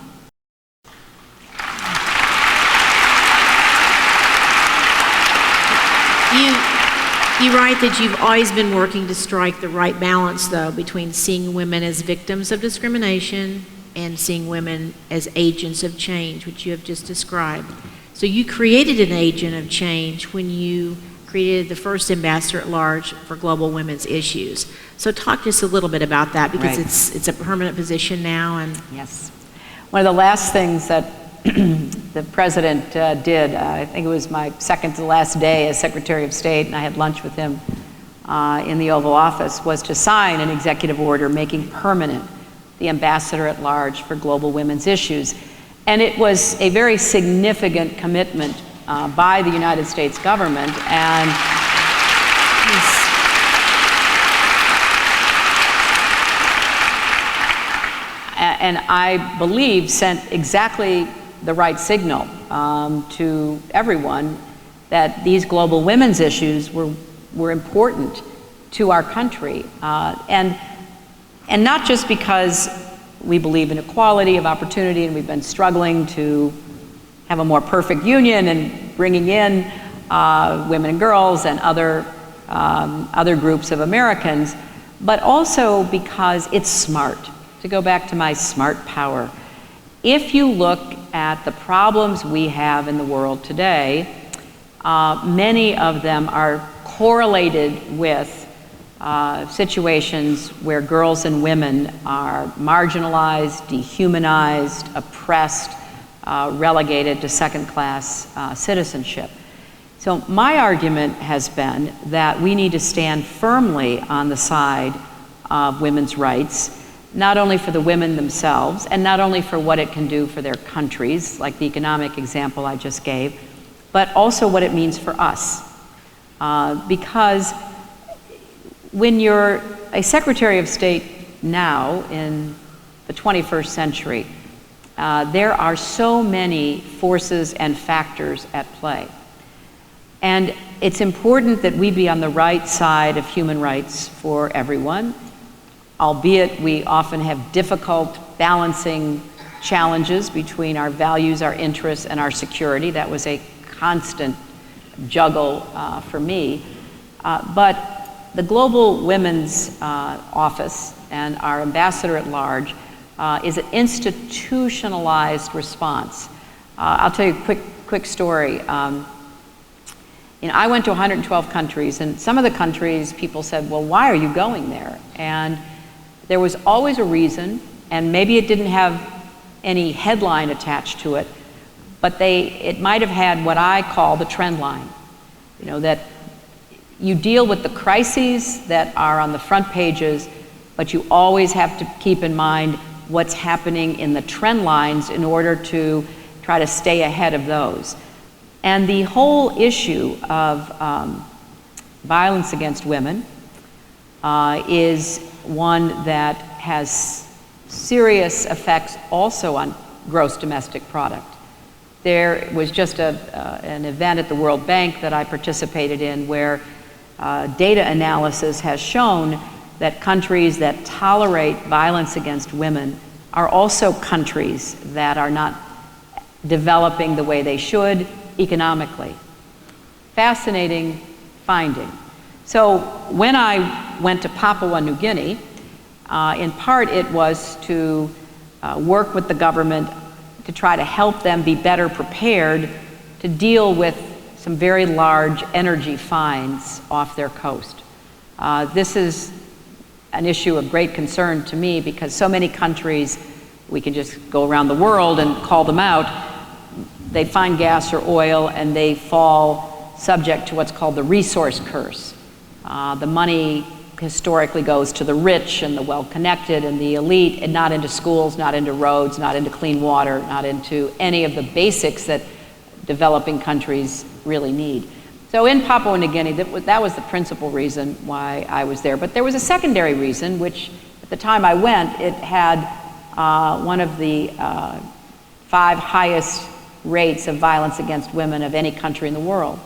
You write that you've always been working to strike the right balance, though, between seeing women as victims of discrimination and seeing women as agents of change, which you have just described. So you created an agent of change when you created the first ambassador at large for global women's issues. So talk just a little bit about that, because it's a permanent position now. And yes, one of the last things that the president did, I think it was my second to last day as Secretary of State, and I had lunch with him in the Oval Office, was to sign an executive order making permanent the ambassador at large for global women's issues. And it was a very significant commitment by the United States government, and I believe sent exactly the right signal to everyone that these global women's issues were important to our country, and not just because we believe in equality of opportunity and we've been struggling to have a more perfect union and bringing in women and girls and other groups of Americans, but also because it's smart. To go back to my smart power, if you look at the problems we have in the world today, many of them are correlated with situations where girls and women are marginalized, dehumanized, oppressed, relegated to second-class citizenship. So my argument has been that we need to stand firmly on the side of women's rights, not only for the women themselves, and not only for what it can do for their countries, like the economic example I just gave, but also what it means for us. Because when you're a Secretary of State now in the 21st century, there are so many forces and factors at play. And it's important that we be on the right side of human rights for everyone, albeit we often have difficult balancing challenges between our values, our interests, and our security. That was a constant juggle for me. But the Global Women's Office and our ambassador at large is an institutionalized response. I'll tell you a quick story. I went to 112 countries, and some of the countries, people said, well, why are you going there? And there was always a reason, and maybe it didn't have any headline attached to it, but it might have had what I call the trend line. That you deal with the crises that are on the front pages, but you always have to keep in mind what's happening in the trend lines in order to try to stay ahead of those. And the whole issue of violence against women is one that has serious effects also on gross domestic product. There was just an event at the World Bank that I participated in where data analysis has shown that countries that tolerate violence against women are also countries that are not developing the way they should economically. Fascinating finding. So when I went to Papua New Guinea, in part it was to work with the government to try to help them be better prepared to deal with some very large energy finds off their coast. This is an issue of great concern to me because so many countries, we can just go around the world and call them out, they find gas or oil and they fall subject to what's called the resource curse. The money historically goes to the rich and the well-connected and the elite, and not into schools, not into roads, not into clean water, not into any of the basics that developing countries really need. So in Papua New Guinea, that was the principal reason why I was there. But there was a secondary reason, which at the time I went, it had one of the 5 highest rates of violence against women of any country in the world.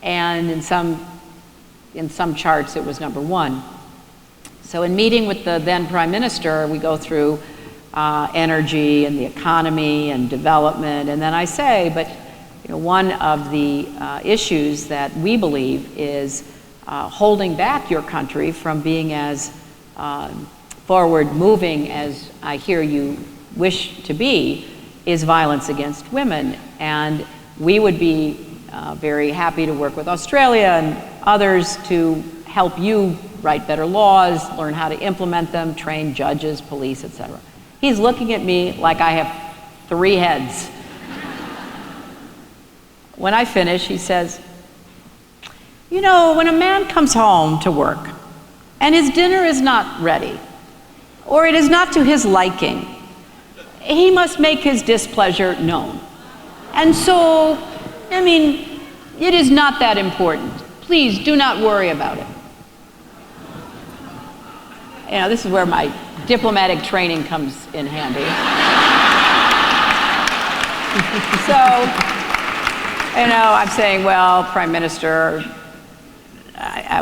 And in some charts, it was number 1. So in meeting with the then Prime Minister, we go through energy and the economy and development, and then I say, but one of the issues that we believe is holding back your country from being as forward moving as I hear you wish to be is violence against women. And we would be very happy to work with Australia and others to help you write better laws, learn how to implement them, train judges, police, etc. He's looking at me like I have 3 heads. When I finish, he says, when a man comes home to work and his dinner is not ready, or it is not to his liking, he must make his displeasure known. And so, it is not that important. Please do not worry about it. This is where my diplomatic training comes in handy. So, I'm saying, well, Prime Minister,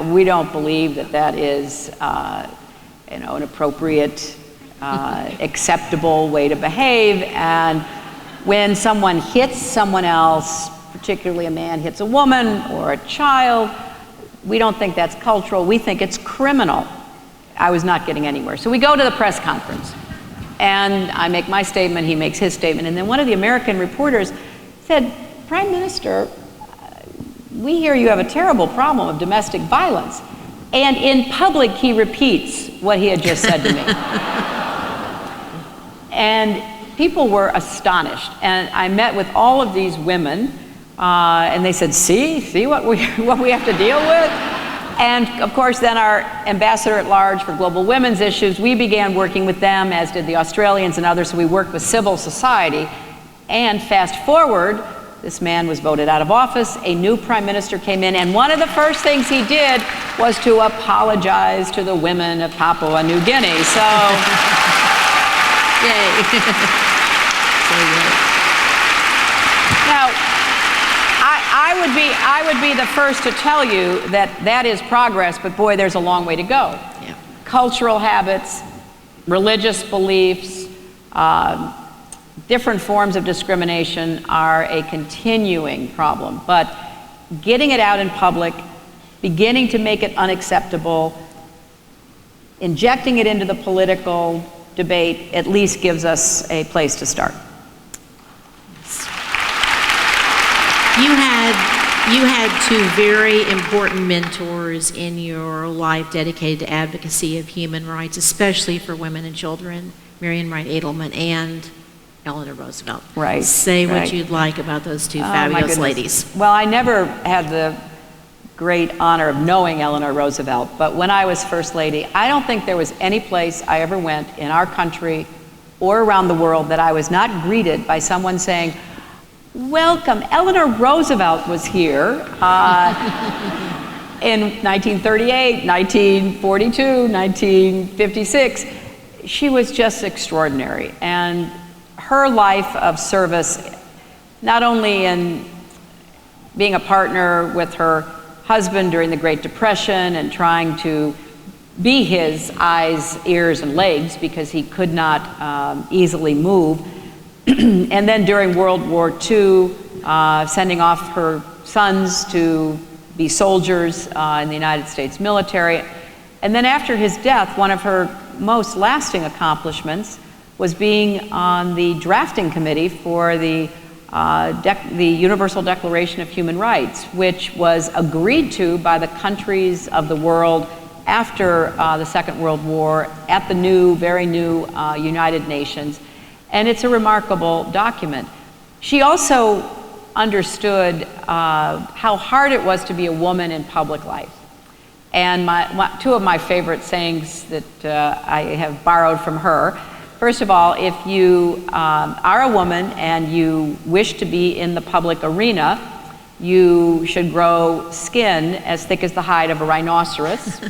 we don't believe that is, an appropriate, acceptable way to behave. And when someone hits someone else, particularly a man hits a woman or a child, we don't think that's cultural. We think it's criminal. I was not getting anywhere. So we go to the press conference, and I make my statement, he makes his statement, and then one of the American reporters said, Prime Minister, we hear you have a terrible problem of domestic violence. And in public, he repeats what he had just said to me. And people were astonished. And I met with all of these women, and they said, see what we have to deal with? And of course, then our ambassador at large for global women's issues, we began working with them, as did the Australians and others. So we worked with civil society. And fast forward, this man was voted out of office, a new prime minister came in, and one of the first things he did was to apologize to the women of Papua New Guinea. So, yay. So good. Now, I would be the first to tell you that is progress, but boy, there's a long way to go. Yeah. Cultural habits, religious beliefs, different forms of discrimination are a continuing problem, but getting it out in public, beginning to make it unacceptable, injecting it into the political debate at least gives us a place to start. You had 2 very important mentors in your life dedicated to advocacy of human rights, especially for women and children, Marian Wright Edelman and Eleanor Roosevelt. Right. Say what right. you'd like about those 2 my fabulous goodness. ladies. Well, I never had the great honor of knowing Eleanor Roosevelt, but when I was First Lady, I don't think there was any place I ever went in our country or around the world that I was not greeted by someone saying, welcome, Eleanor Roosevelt was here in 1938, 1942, 1956. She was just extraordinary. And her life of service, not only in being a partner with her husband during the Great Depression and trying to be his eyes, ears, and legs because he could not easily move, and then during World War II, sending off her sons to be soldiers in the United States military. And then after his death, one of her most lasting accomplishments was being on the drafting committee for the Universal Declaration of Human Rights, which was agreed to by the countries of the world after the Second World War at the new, very new United Nations. And it's a remarkable document. She also understood how hard it was to be a woman in public life. And 2 of my favorite sayings that I have borrowed from her. First of all, if you are a woman and you wish to be in the public arena, you should grow skin as thick as the hide of a rhinoceros.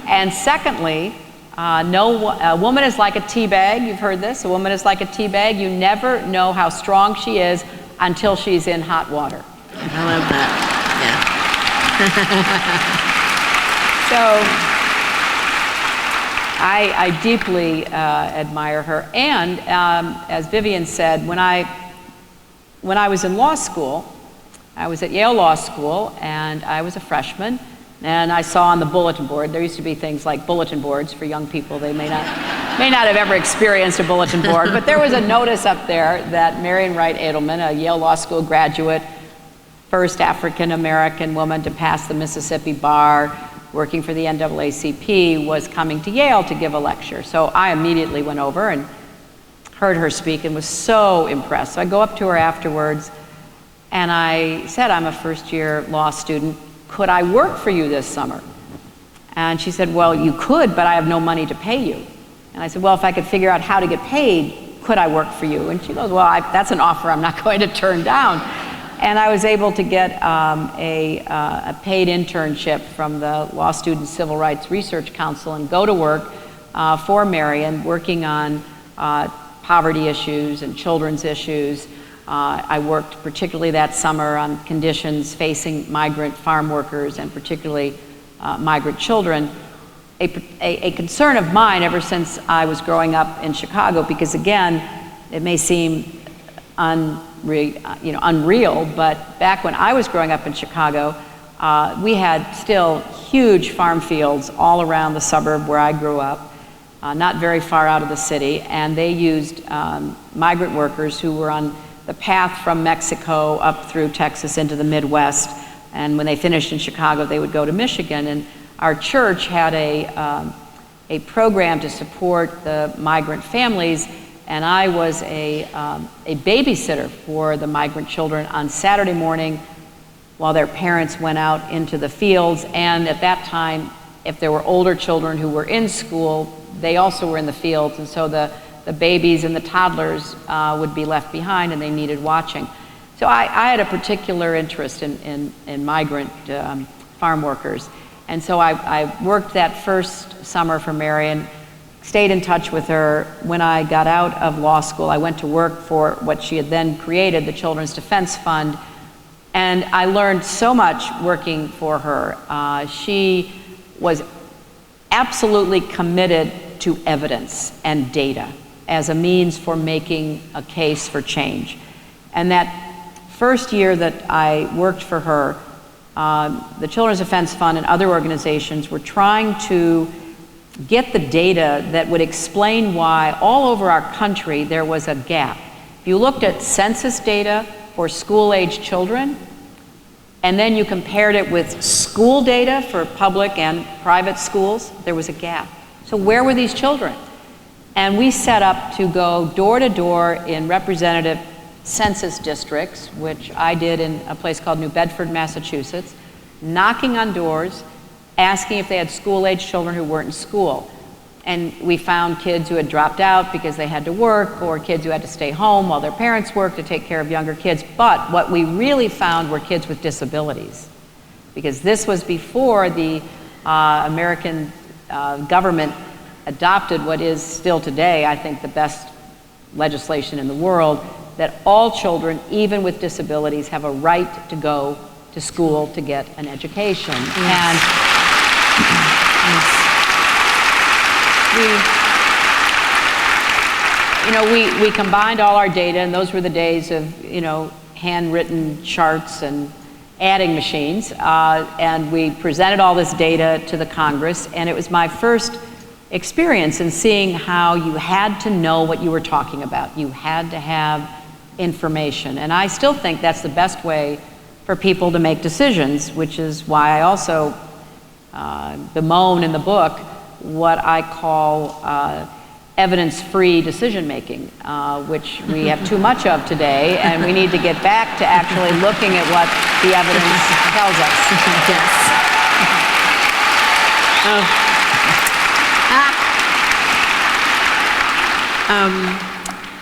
And secondly, A woman is like a tea bag. You've heard this. A woman is like a tea bag. You never know how strong she is until she's in hot water. I love that. So I deeply admire her. And as Vivian said, when I was in law school, I was at Yale Law School, and I was a freshman. And I saw on the bulletin board, there used to be things like bulletin boards for young people. They may not have ever experienced a bulletin board, but there was a notice up there that Marian Wright Edelman, a Yale Law School graduate, first African-American woman to pass the Mississippi bar, working for the NAACP, was coming to Yale to give a lecture. So I immediately went over and heard her speak and was so impressed. So I go up to her afterwards, and I said, I'm a first-year law student. Could I work for you this summer? And she said, well, you could, but I have no money to pay you. And I said, well, if I could figure out how to get paid, could I work for you? And she goes, well, that's an offer I'm not going to turn down. And I was able to get a paid internship from the Law Student Civil Rights Research Council and go to work for Marian, working on poverty issues and children's issues. I worked particularly that summer on conditions facing migrant farm workers and particularly migrant children. A concern of mine ever since I was growing up in Chicago, because again, it may seem unreal, but back when I was growing up in Chicago, we had still huge farm fields all around the suburb where I grew up, not very far out of the city, and they used migrant workers who were on the path from Mexico up through Texas into the Midwest, and when they finished in Chicago, they would go to Michigan. And our church had a program to support the migrant families, and I was a babysitter for the migrant children on Saturday morning while their parents went out into the fields. And at that time, if there were older children who were in school, they also were in the fields, and so the babies and the toddlers would be left behind, and they needed watching. So I had a particular interest in migrant farm workers. And so I worked that first summer for Marian, stayed in touch with her. When I got out of law school, I went to work for what she had then created, the Children's Defense Fund, and I learned so much working for her. She was absolutely committed to evidence and data as a means for making a case for change. And that first year that I worked for her, the Children's Defense Fund and other organizations were trying to get the data that would explain why all over our country there was a gap. If you looked at census data for school-age children, and then you compared it with school data for public and private schools, there was a gap. So where were these children? And we set up to go door to door in representative census districts, which I did in a place called New Bedford, Massachusetts, knocking on doors, asking if they had school-age children who weren't in school. And we found kids who had dropped out because they had to work, or kids who had to stay home while their parents worked to take care of younger kids. But what we really found were kids with disabilities, because this was before the American government adopted what is still today, I think, the best legislation in the world, that all children, even with disabilities, have a right to go to school to get an education. And we combined all our data, and those were the days of handwritten charts and adding machines, and we presented all this data to the Congress, and it was my first experience in seeing how you had to know what you were talking about. You had to have information, and I still think that's the best way for people to make decisions, which is why I also bemoan in the book what I call evidence-free decision-making, which we have too much of today, and we need to get back to actually looking at what the evidence tells us. Yes.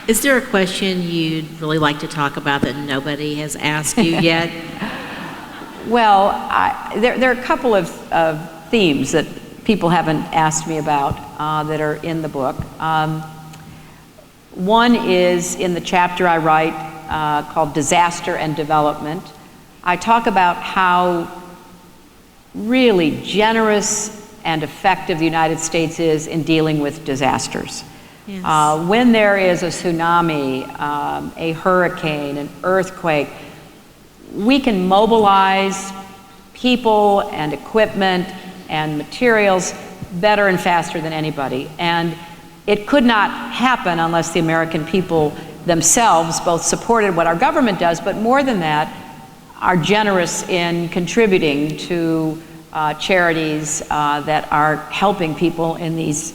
Is there a question you'd really like to talk about that nobody has asked you yet? Well, there are a couple of themes that people haven't asked me about that are in the book. One is in the chapter I write called Disaster and Development. I talk about how really generous and effective the United States is in dealing with disasters. Yes. When there is a tsunami, a hurricane, an earthquake, we can mobilize people and equipment and materials better and faster than anybody. And it could not happen unless the American people themselves both supported what our government does, but more than that, are generous in contributing to charities that are helping people in these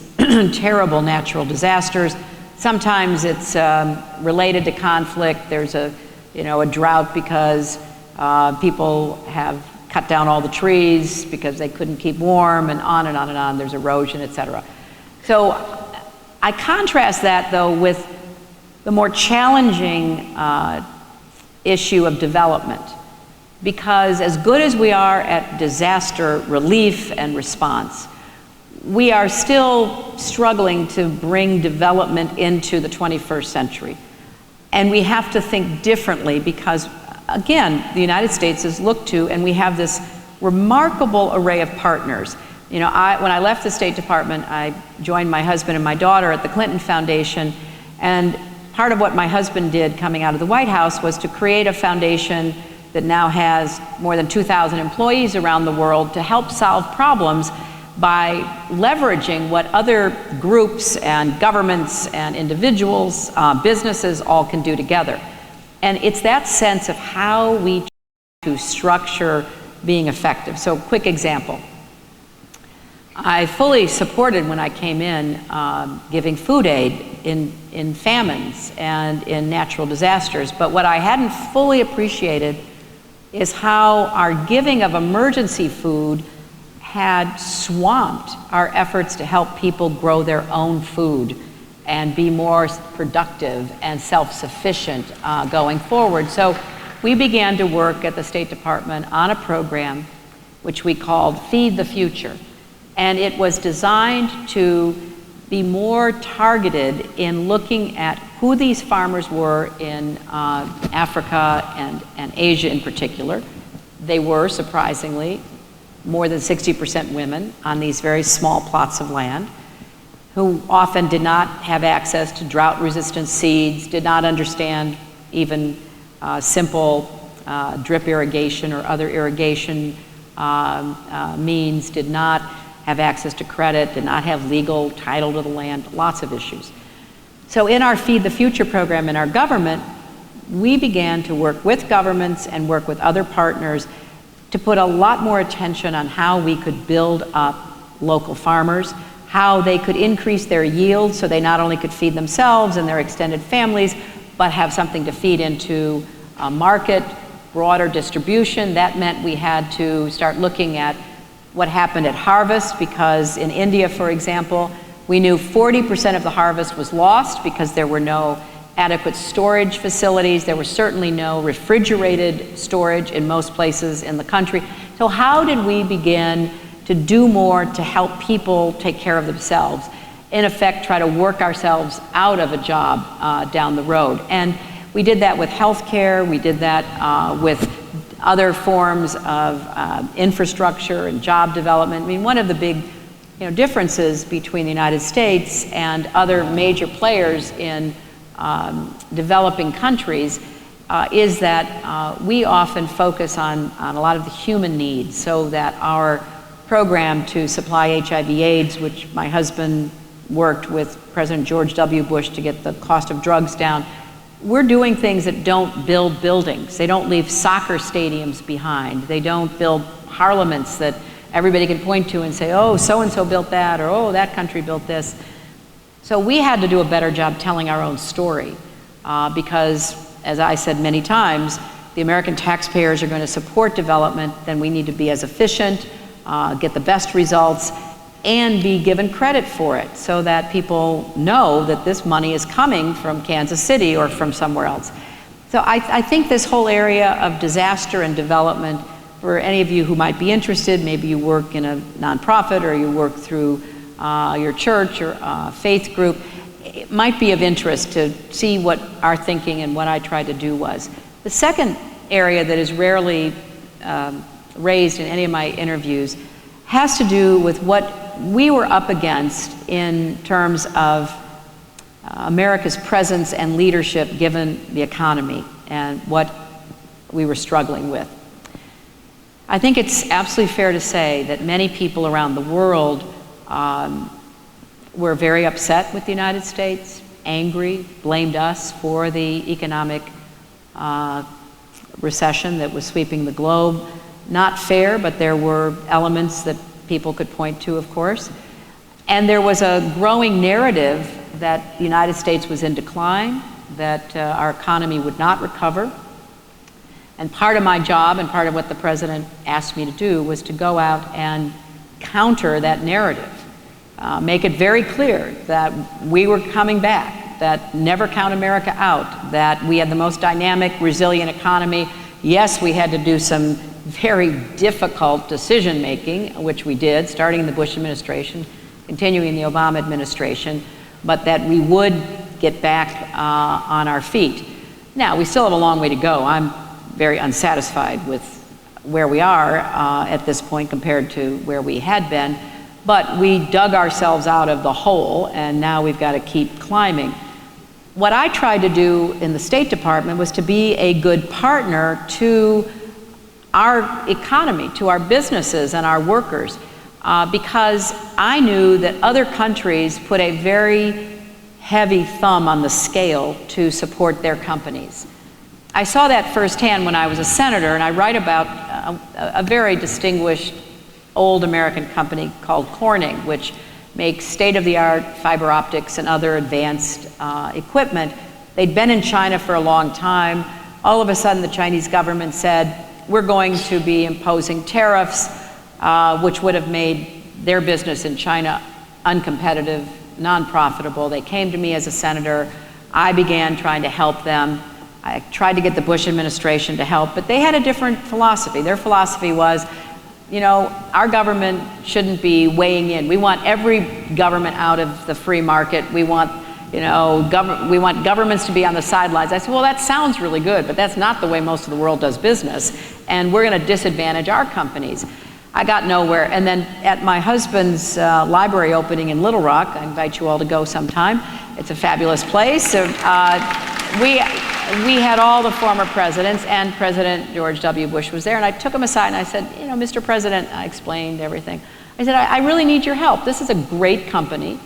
terrible natural disasters. Sometimes it's related to conflict. There's a drought because people have cut down all the trees because they couldn't keep warm, and on and on and on. There's erosion, etc. So I contrast that, though, with the more challenging issue of development. Because as good as we are at disaster relief and response, we are still struggling to bring development into the 21st century. And we have to think differently because, again, the United States is looked to, and we have this remarkable array of partners. When I left the State Department, I joined my husband and my daughter at the Clinton Foundation, and part of what my husband did coming out of the White House was to create a foundation that now has more than 2,000 employees around the world to help solve problems by leveraging what other groups and governments and individuals, businesses all can do together. And it's that sense of how we try to structure being effective. So, quick example. I fully supported when I came in giving food aid in famines and in natural disasters, but what I hadn't fully appreciated is how our giving of emergency food had swamped our efforts to help people grow their own food and be more productive and self-sufficient going forward. So we began to work at the State Department on a program which we called Feed the Future. And it was designed to be more targeted in looking at who these farmers were in Africa and Asia in particular. They were, surprisingly, more than 60% women on these very small plots of land, who often did not have access to drought-resistant seeds, did not understand even simple drip irrigation or other irrigation means, did not have access to credit, did not have legal title to the land, lots of issues. So in our Feed the Future program in our government, we began to work with governments and work with other partners to put a lot more attention on how we could build up local farmers, how they could increase their yield so they not only could feed themselves and their extended families, but have something to feed into a market, broader distribution. That meant we had to start looking at what happened at harvest, because in India, for example, we knew 40% of the harvest was lost because there were no adequate storage facilities. There was certainly no refrigerated storage in most places in the country. So how did we begin to do more to help people take care of themselves? In effect, try to work ourselves out of a job down the road. And we did that with healthcare. We did that with other forms of infrastructure and job development. I mean, one of the big differences between the United States and other major players in developing countries is that we often focus on a lot of the human needs, so that our program to supply HIV/AIDS, which my husband worked with President George W. Bush to get the cost of drugs down, we're doing things that don't build buildings. They don't leave soccer stadiums behind. They don't build parliaments that everybody can point to and say, oh, so-and-so built that, or oh, that country built this. So we had to do a better job telling our own story because, as I said many times, the American taxpayers are going to support development, then we need to be as efficient, get the best results, and be given credit for it so that people know that this money is coming from Kansas City or from somewhere else. So I think this whole area of disaster and development for any of you who might be interested, maybe you work in a nonprofit or you work through your church or faith group, it might be of interest to see what our thinking and what I tried to do was. The second area that is rarely raised in any of my interviews has to do with what we were up against in terms of America's presence and leadership given the economy and what we were struggling with. I think it's absolutely fair to say that many people around the world were very upset with the United States, angry, blamed us for the economic recession that was sweeping the globe. Not fair, but there were elements that people could point to, of course. And there was a growing narrative that the United States was in decline, that our economy would not recover. And part of my job and part of what the president asked me to do was to go out and counter that narrative. Make it very clear that we were coming back, that never count America out, that we had the most dynamic, resilient economy. Yes, we had to do some very difficult decision-making, which we did, starting in the Bush administration, continuing in the Obama administration, but that we would get back on our feet. Now, we still have a long way to go. I'm very unsatisfied with where we are at this point compared to where we had been, but we dug ourselves out of the hole, and now we've got to keep climbing. What I tried to do in the State Department was to be a good partner to our economy, to our businesses and our workers, because I knew that other countries put a very heavy thumb on the scale to support their companies. I saw that firsthand when I was a senator, and I write about a very distinguished old American company called Corning, which makes state-of-the-art fiber optics and other advanced equipment. They'd been in China for a long time. All of a sudden, the Chinese government said, we're going to be imposing tariffs, which would have made their business in China uncompetitive, non-profitable. They came to me as a senator. I began trying to help them. I tried to get the Bush administration to help, but they had a different philosophy. Their philosophy was, you know, our government shouldn't be weighing in. We want every government out of the free market. We want, you know, we want governments to be on the sidelines. I said, well, that sounds really good, but that's not the way most of the world does business, and we're going to disadvantage our companies. I got nowhere. And then at my husband's library opening in Little Rock, I invite you all to go sometime. It's a fabulous place. We had all the former presidents, and President George W. Bush was there, and I took him aside and I said, you know, Mr. President, I explained everything. I said, I really need your help. This is a great company.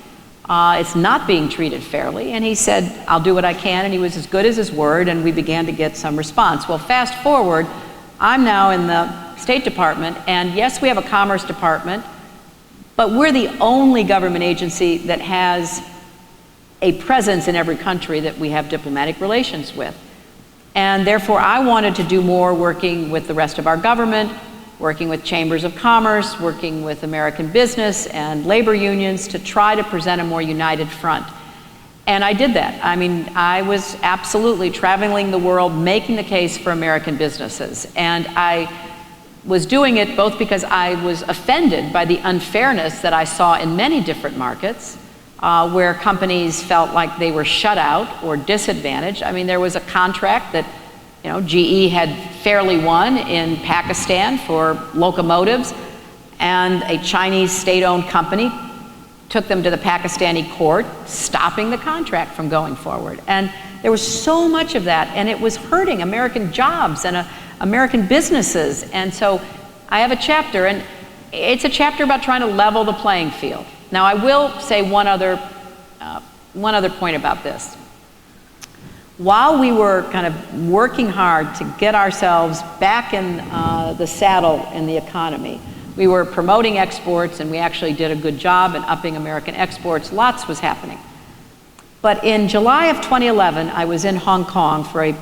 It's not being treated fairly. And he said, I'll do what I can, and he was as good as his word, and we began to get some response. Well, fast forward, I'm now in the State Department, and yes, we have a Commerce Department, but we're the only government agency that has a presence in every country that we have diplomatic relations with. And therefore, I wanted to do more working with the rest of our government, working with chambers of commerce, working with American business and labor unions to try to present a more united front. And I did that. I mean, I was absolutely traveling the world, making the case for American businesses. And I was doing it both because I was offended by the unfairness that I saw in many different markets, where companies felt like they were shut out or disadvantaged. I mean, there was a contract that, you know, GE had fairly won in Pakistan for locomotives, and a Chinese state-owned company took them to the Pakistani court, stopping the contract from going forward. And there was so much of that, and it was hurting American jobs and American businesses. And so I have a chapter, and it's a chapter about trying to level the playing field. Now, I will say one other point about this. While we were kind of working hard to get ourselves back in the saddle in the economy, we were promoting exports, and we actually did a good job in upping American exports. Lots was happening. But in July of 2011, I was in Hong Kong for a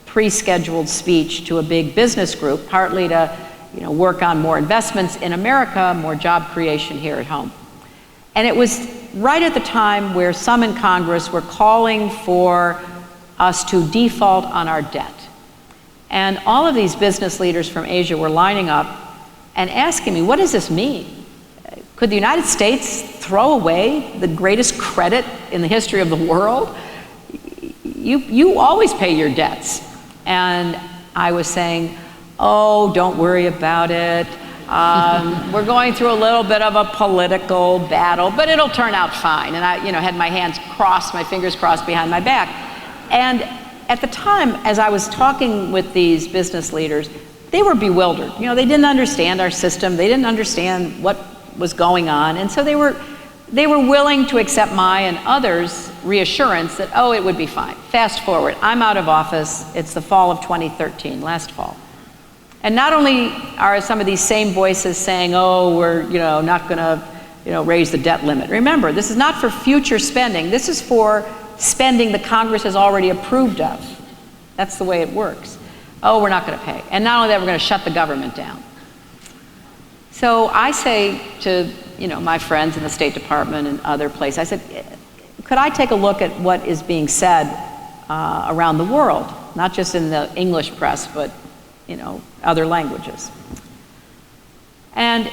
pre-scheduled speech to a big business group, partly to, you know, work on more investments in America, more job creation here at home. And it was right at the time where some in Congress were calling for us to default on our debt. And all of these business leaders from Asia were lining up and asking me, what does this mean? Could the United States throw away the greatest credit in the history of the world? You always pay your debts. And I was saying, oh, don't worry about it. We're going through a little bit of a political battle, but it'll turn out fine. And I, had my hands crossed, my fingers crossed behind my back. And at the time, as I was talking with these business leaders, they were bewildered. They didn't understand our system. They didn't understand what was going on. And so they were willing to accept my and others' reassurance that, oh, it would be fine. Fast forward, I'm out of office. It's the fall of 2013, last fall. And not only are some of these same voices saying, oh, we're not going to raise the debt limit. Remember, this is not for future spending. This is for spending the Congress has already approved of. That's the way it works. Oh, we're not going to pay. And not only that, we're going to shut the government down. So I say to my friends in the State Department and other places, I said, could I take a look at what is being said around the world, not just in the English press, but other languages. And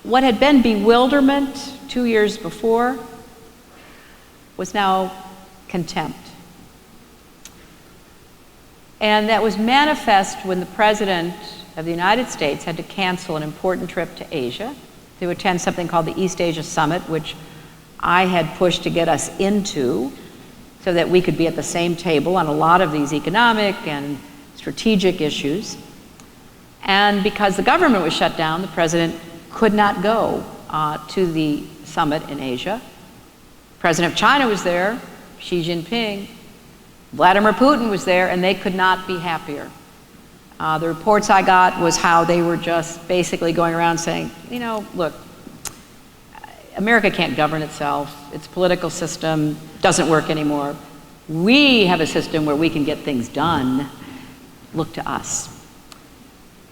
what had been bewilderment 2 years before was now contempt. And that was manifest when the President of the United States had to cancel an important trip to Asia to attend something called the East Asia Summit, which I had pushed to get us into so that we could be at the same table on a lot of these economic and strategic issues. And because the government was shut down, the President could not go to the summit in Asia. President of China was there, Xi Jinping, Vladimir Putin was there, and they could not be happier. The reports I got was how they were just basically going around saying, look, America can't govern itself. Its political system doesn't work anymore. We have a system where we can get things done. Look to us.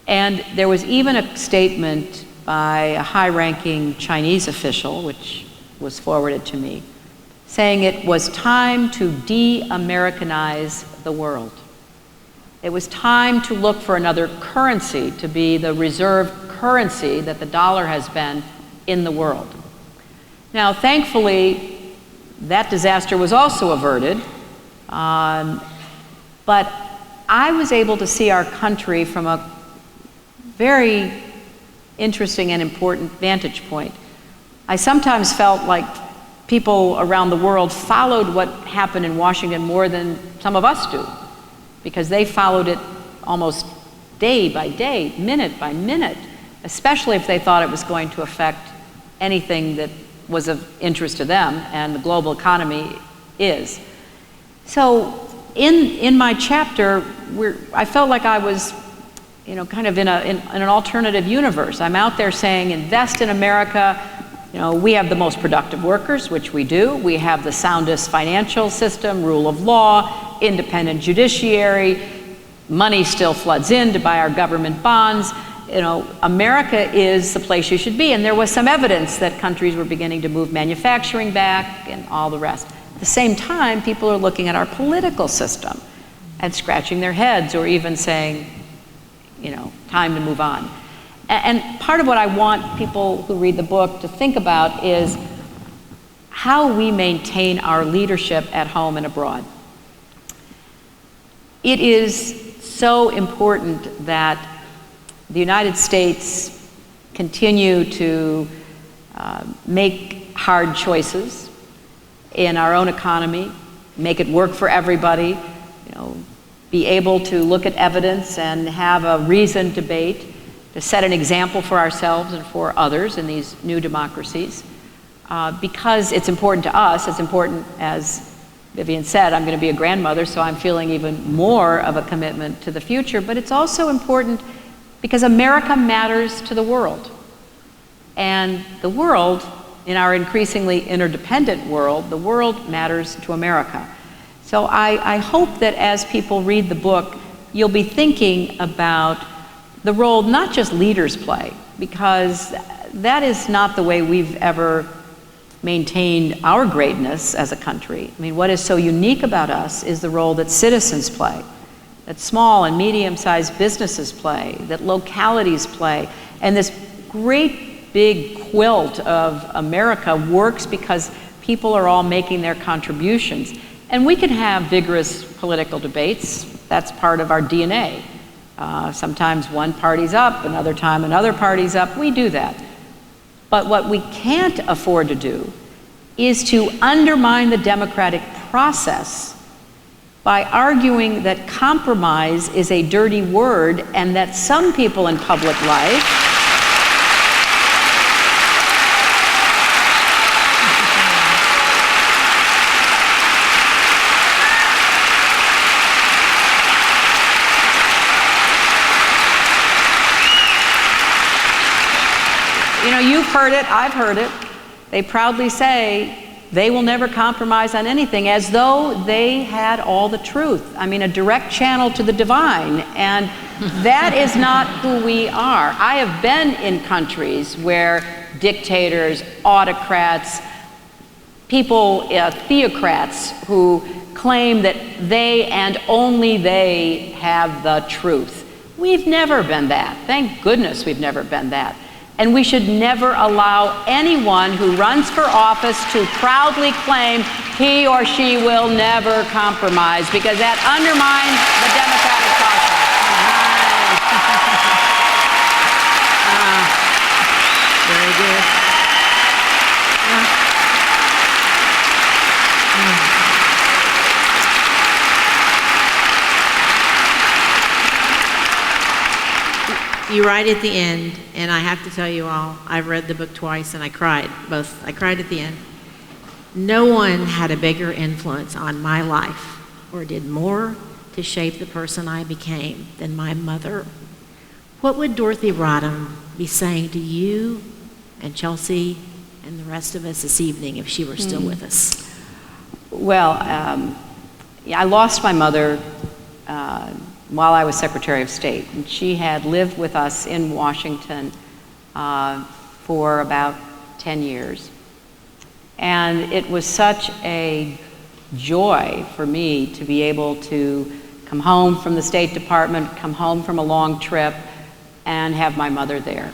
And there was even a statement by a high-ranking Chinese official, which was forwarded to me, saying it was time to de-Americanize the world. It was time to look for another currency to be the reserve currency that the dollar has been in the world. Now, thankfully, that disaster was also averted, but I was able to see our country from a very interesting and important vantage point. I sometimes felt like people around the world followed what happened in Washington more than some of us do, because they followed it almost day by day, minute by minute, especially if they thought it was going to affect anything that was of interest to them, and the global economy is. So in my chapter, I felt like I was kind of in an alternative universe. I'm out there saying, invest in America. We have the most productive workers, which we do. We have the soundest financial system, rule of law, independent judiciary. Money still floods in to buy our government bonds. America is the place you should be. And there was some evidence that countries were beginning to move manufacturing back and all the rest. At the same time, people are looking at our political system and scratching their heads or even saying, time to move on. And part of what I want people who read the book to think about is how we maintain our leadership at home and abroad. It is so important that the United States continue to make hard choices in our own economy, make it work for everybody, be able to look at evidence and have a reasoned debate, to set an example for ourselves and for others in these new democracies, because it's important to us. It's important, as Vivian said, I'm going to be a grandmother, so I'm feeling even more of a commitment to the future, but it's also important because America matters to the world. And the world, in our increasingly interdependent world, the world matters to America. So I hope that as people read the book, you'll be thinking about the role not just leaders play, because that is not the way we've ever maintained our greatness as a country. I mean, what is so unique about us is the role that citizens play. that small and medium-sized businesses play, that localities play, and this great big quilt of America works because people are all making their contributions. And we can have vigorous political debates. That's part of our DNA. Sometimes one party's up, another time another party's up. We do that. But what we can't afford to do is to undermine the democratic process by arguing that compromise is a dirty word and that some people in public life you've heard it, I've heard it. They proudly say they will never compromise on anything, as though they had all the truth. I mean, a direct channel to the divine, and that is not who we are. I have been in countries where dictators, autocrats, people, theocrats who claim that they and only they have the truth. We've never been that. Thank goodness we've never been that. And we should never allow anyone who runs for office to proudly claim he or she will never compromise, because that undermines the democratic process. Very good. You write at the end, and I have to tell you all, I've read the book twice and I cried, both. I cried at the end. No one had a bigger influence on my life or did more to shape the person I became than my mother. What would Dorothy Rodham be saying to you and Chelsea and the rest of us this evening if she were still with us? Well, I lost my mother while I was Secretary of State, and she had lived with us in Washington for about 10 years. And it was such a joy for me to be able to come home from the State Department, come home from a long trip, and have my mother there.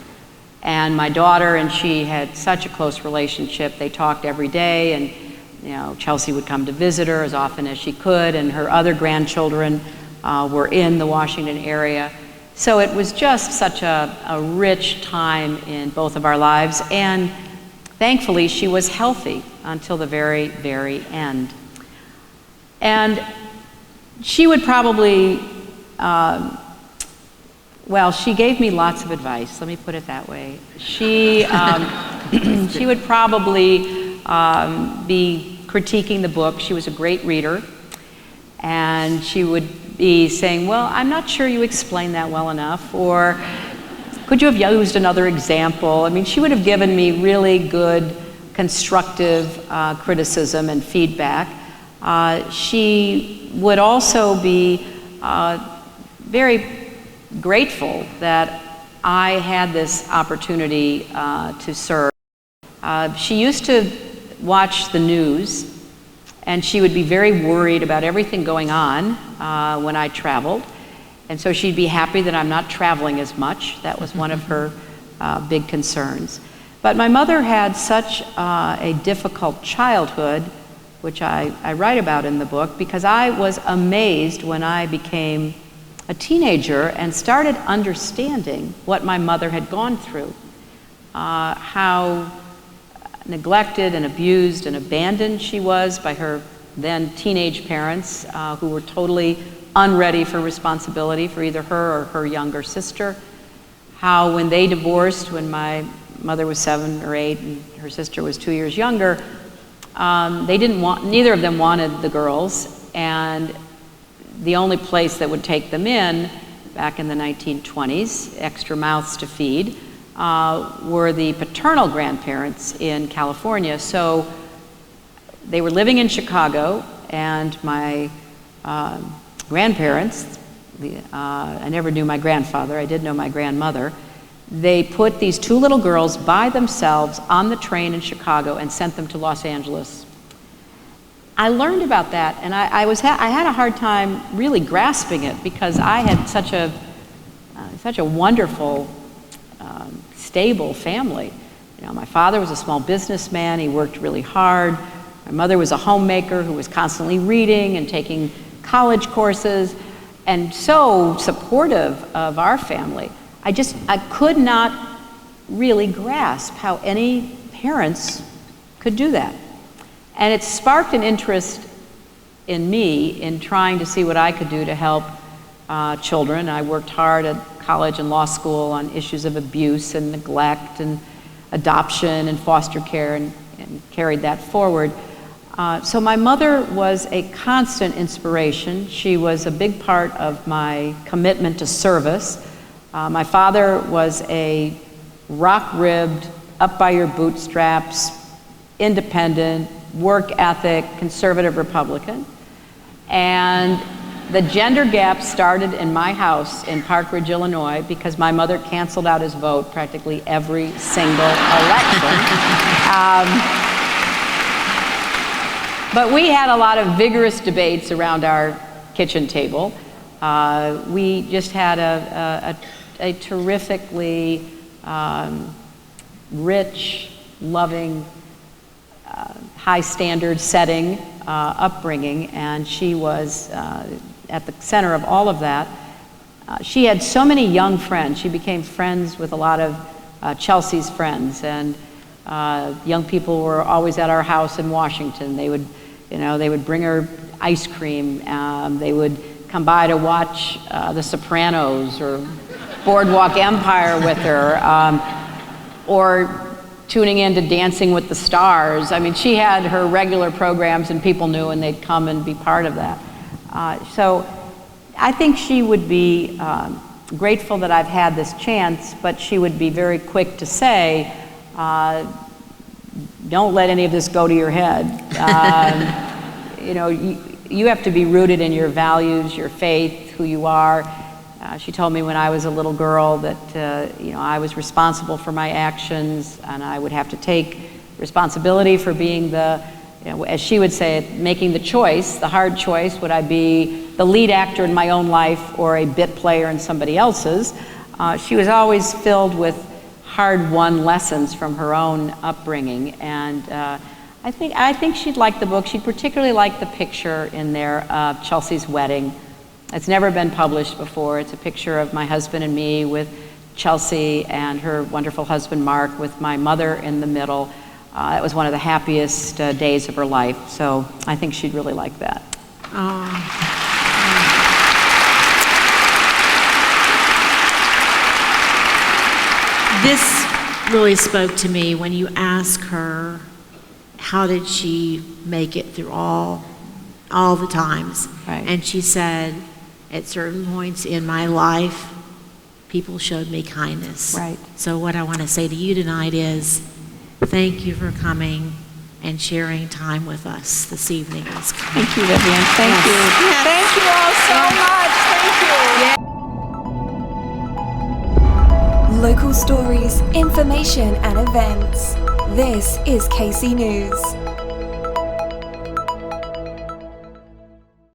And my daughter and she had such a close relationship. They talked every day, and Chelsea would come to visit her as often as she could, and her other grandchildren were in the Washington area. So it was just such a rich time in both of our lives, and thankfully she was healthy until the very, very end. And she would probably, she gave me lots of advice, let me put it that way. She, she would probably be critiquing the book. She was a great reader, and she would be saying, well, I'm not sure you explained that well enough, or could you have used another example? I mean, she would have given me really good, constructive criticism and feedback. She would also be very grateful that I had this opportunity to serve. She used to watch the news, and she would be very worried about everything going on when I traveled. And so she'd be happy that I'm not traveling as much. That was one of her big concerns. But my mother had such a difficult childhood, which I write about in the book, because I was amazed when I became a teenager and started understanding what my mother had gone through, how neglected and abused and abandoned she was by her then teenage parents, who were totally unready for responsibility for either her or her younger sister. How when they divorced, when my mother was 7 or 8 and her sister was 2 years younger, neither of them wanted the girls, and the only place that would take them in back in the 1920s, extra mouths to feed, were the paternal grandparents in California. So they were living in Chicago, and my grandparents, I never knew my grandfather, I did know my grandmother, they put these 2 little girls by themselves on the train in Chicago and sent them to Los Angeles. I learned about that, and I had a hard time really grasping it because I had such a wonderful, stable family. You know, my father was a small businessman. He worked really hard. My mother was a homemaker who was constantly reading and taking college courses, and so supportive of our family. I could not really grasp how any parents could do that. And it sparked an interest in me in trying to see what I could do to help children. I worked hard at college and law school on issues of abuse and neglect and adoption and foster care and carried that forward. So my mother was a constant inspiration. She was a big part of my commitment to service. My father was a rock-ribbed, up-by-your-bootstraps, independent, work ethic, conservative Republican. And the gender gap started in my house in Park Ridge, Illinois, because my mother canceled out his vote practically every single election. But we had a lot of vigorous debates around our kitchen table. We just had a terrifically rich, loving, high standard setting, upbringing, and she was at the center of all of that. She had so many young friends. She became friends with a lot of Chelsea's friends, and young people were always at our house in Washington. They would bring her ice cream. They would come by to watch The Sopranos or Boardwalk Empire with her, or tuning in to Dancing with the Stars. I mean, she had her regular programs and people knew and they'd come and be part of that. So I think she would be grateful that I've had this chance, but she would be very quick to say, don't let any of this go to your head. You know, you have to be rooted in your values, your faith, who you are. She told me when I was a little girl that you know, I was responsible for my actions and I would have to take responsibility for being the, you know, as she would say it, making the choice, the hard choice. Would I be the lead actor in my own life or a bit player in somebody else's? She was always filled with hard-won lessons from her upbringing, and I think she'd like the book. She'd particularly like the picture in there of Chelsea's wedding. It's never been published before. It's a picture of my husband and me with Chelsea and her wonderful husband Mark with my mother in the middle. It was one of the happiest days of her life, so I think she'd really like that. This really spoke to me when you asked her how did she make it through all the times. Right. And she said, at certain points in my life, people showed me kindness. Right. So what I want to say to you tonight is, thank you for coming and sharing time with us this evening. Thank you, Vivian. Thank you. Yes. Thank you all so much. Thank you. Local stories, information and events. This is KC News.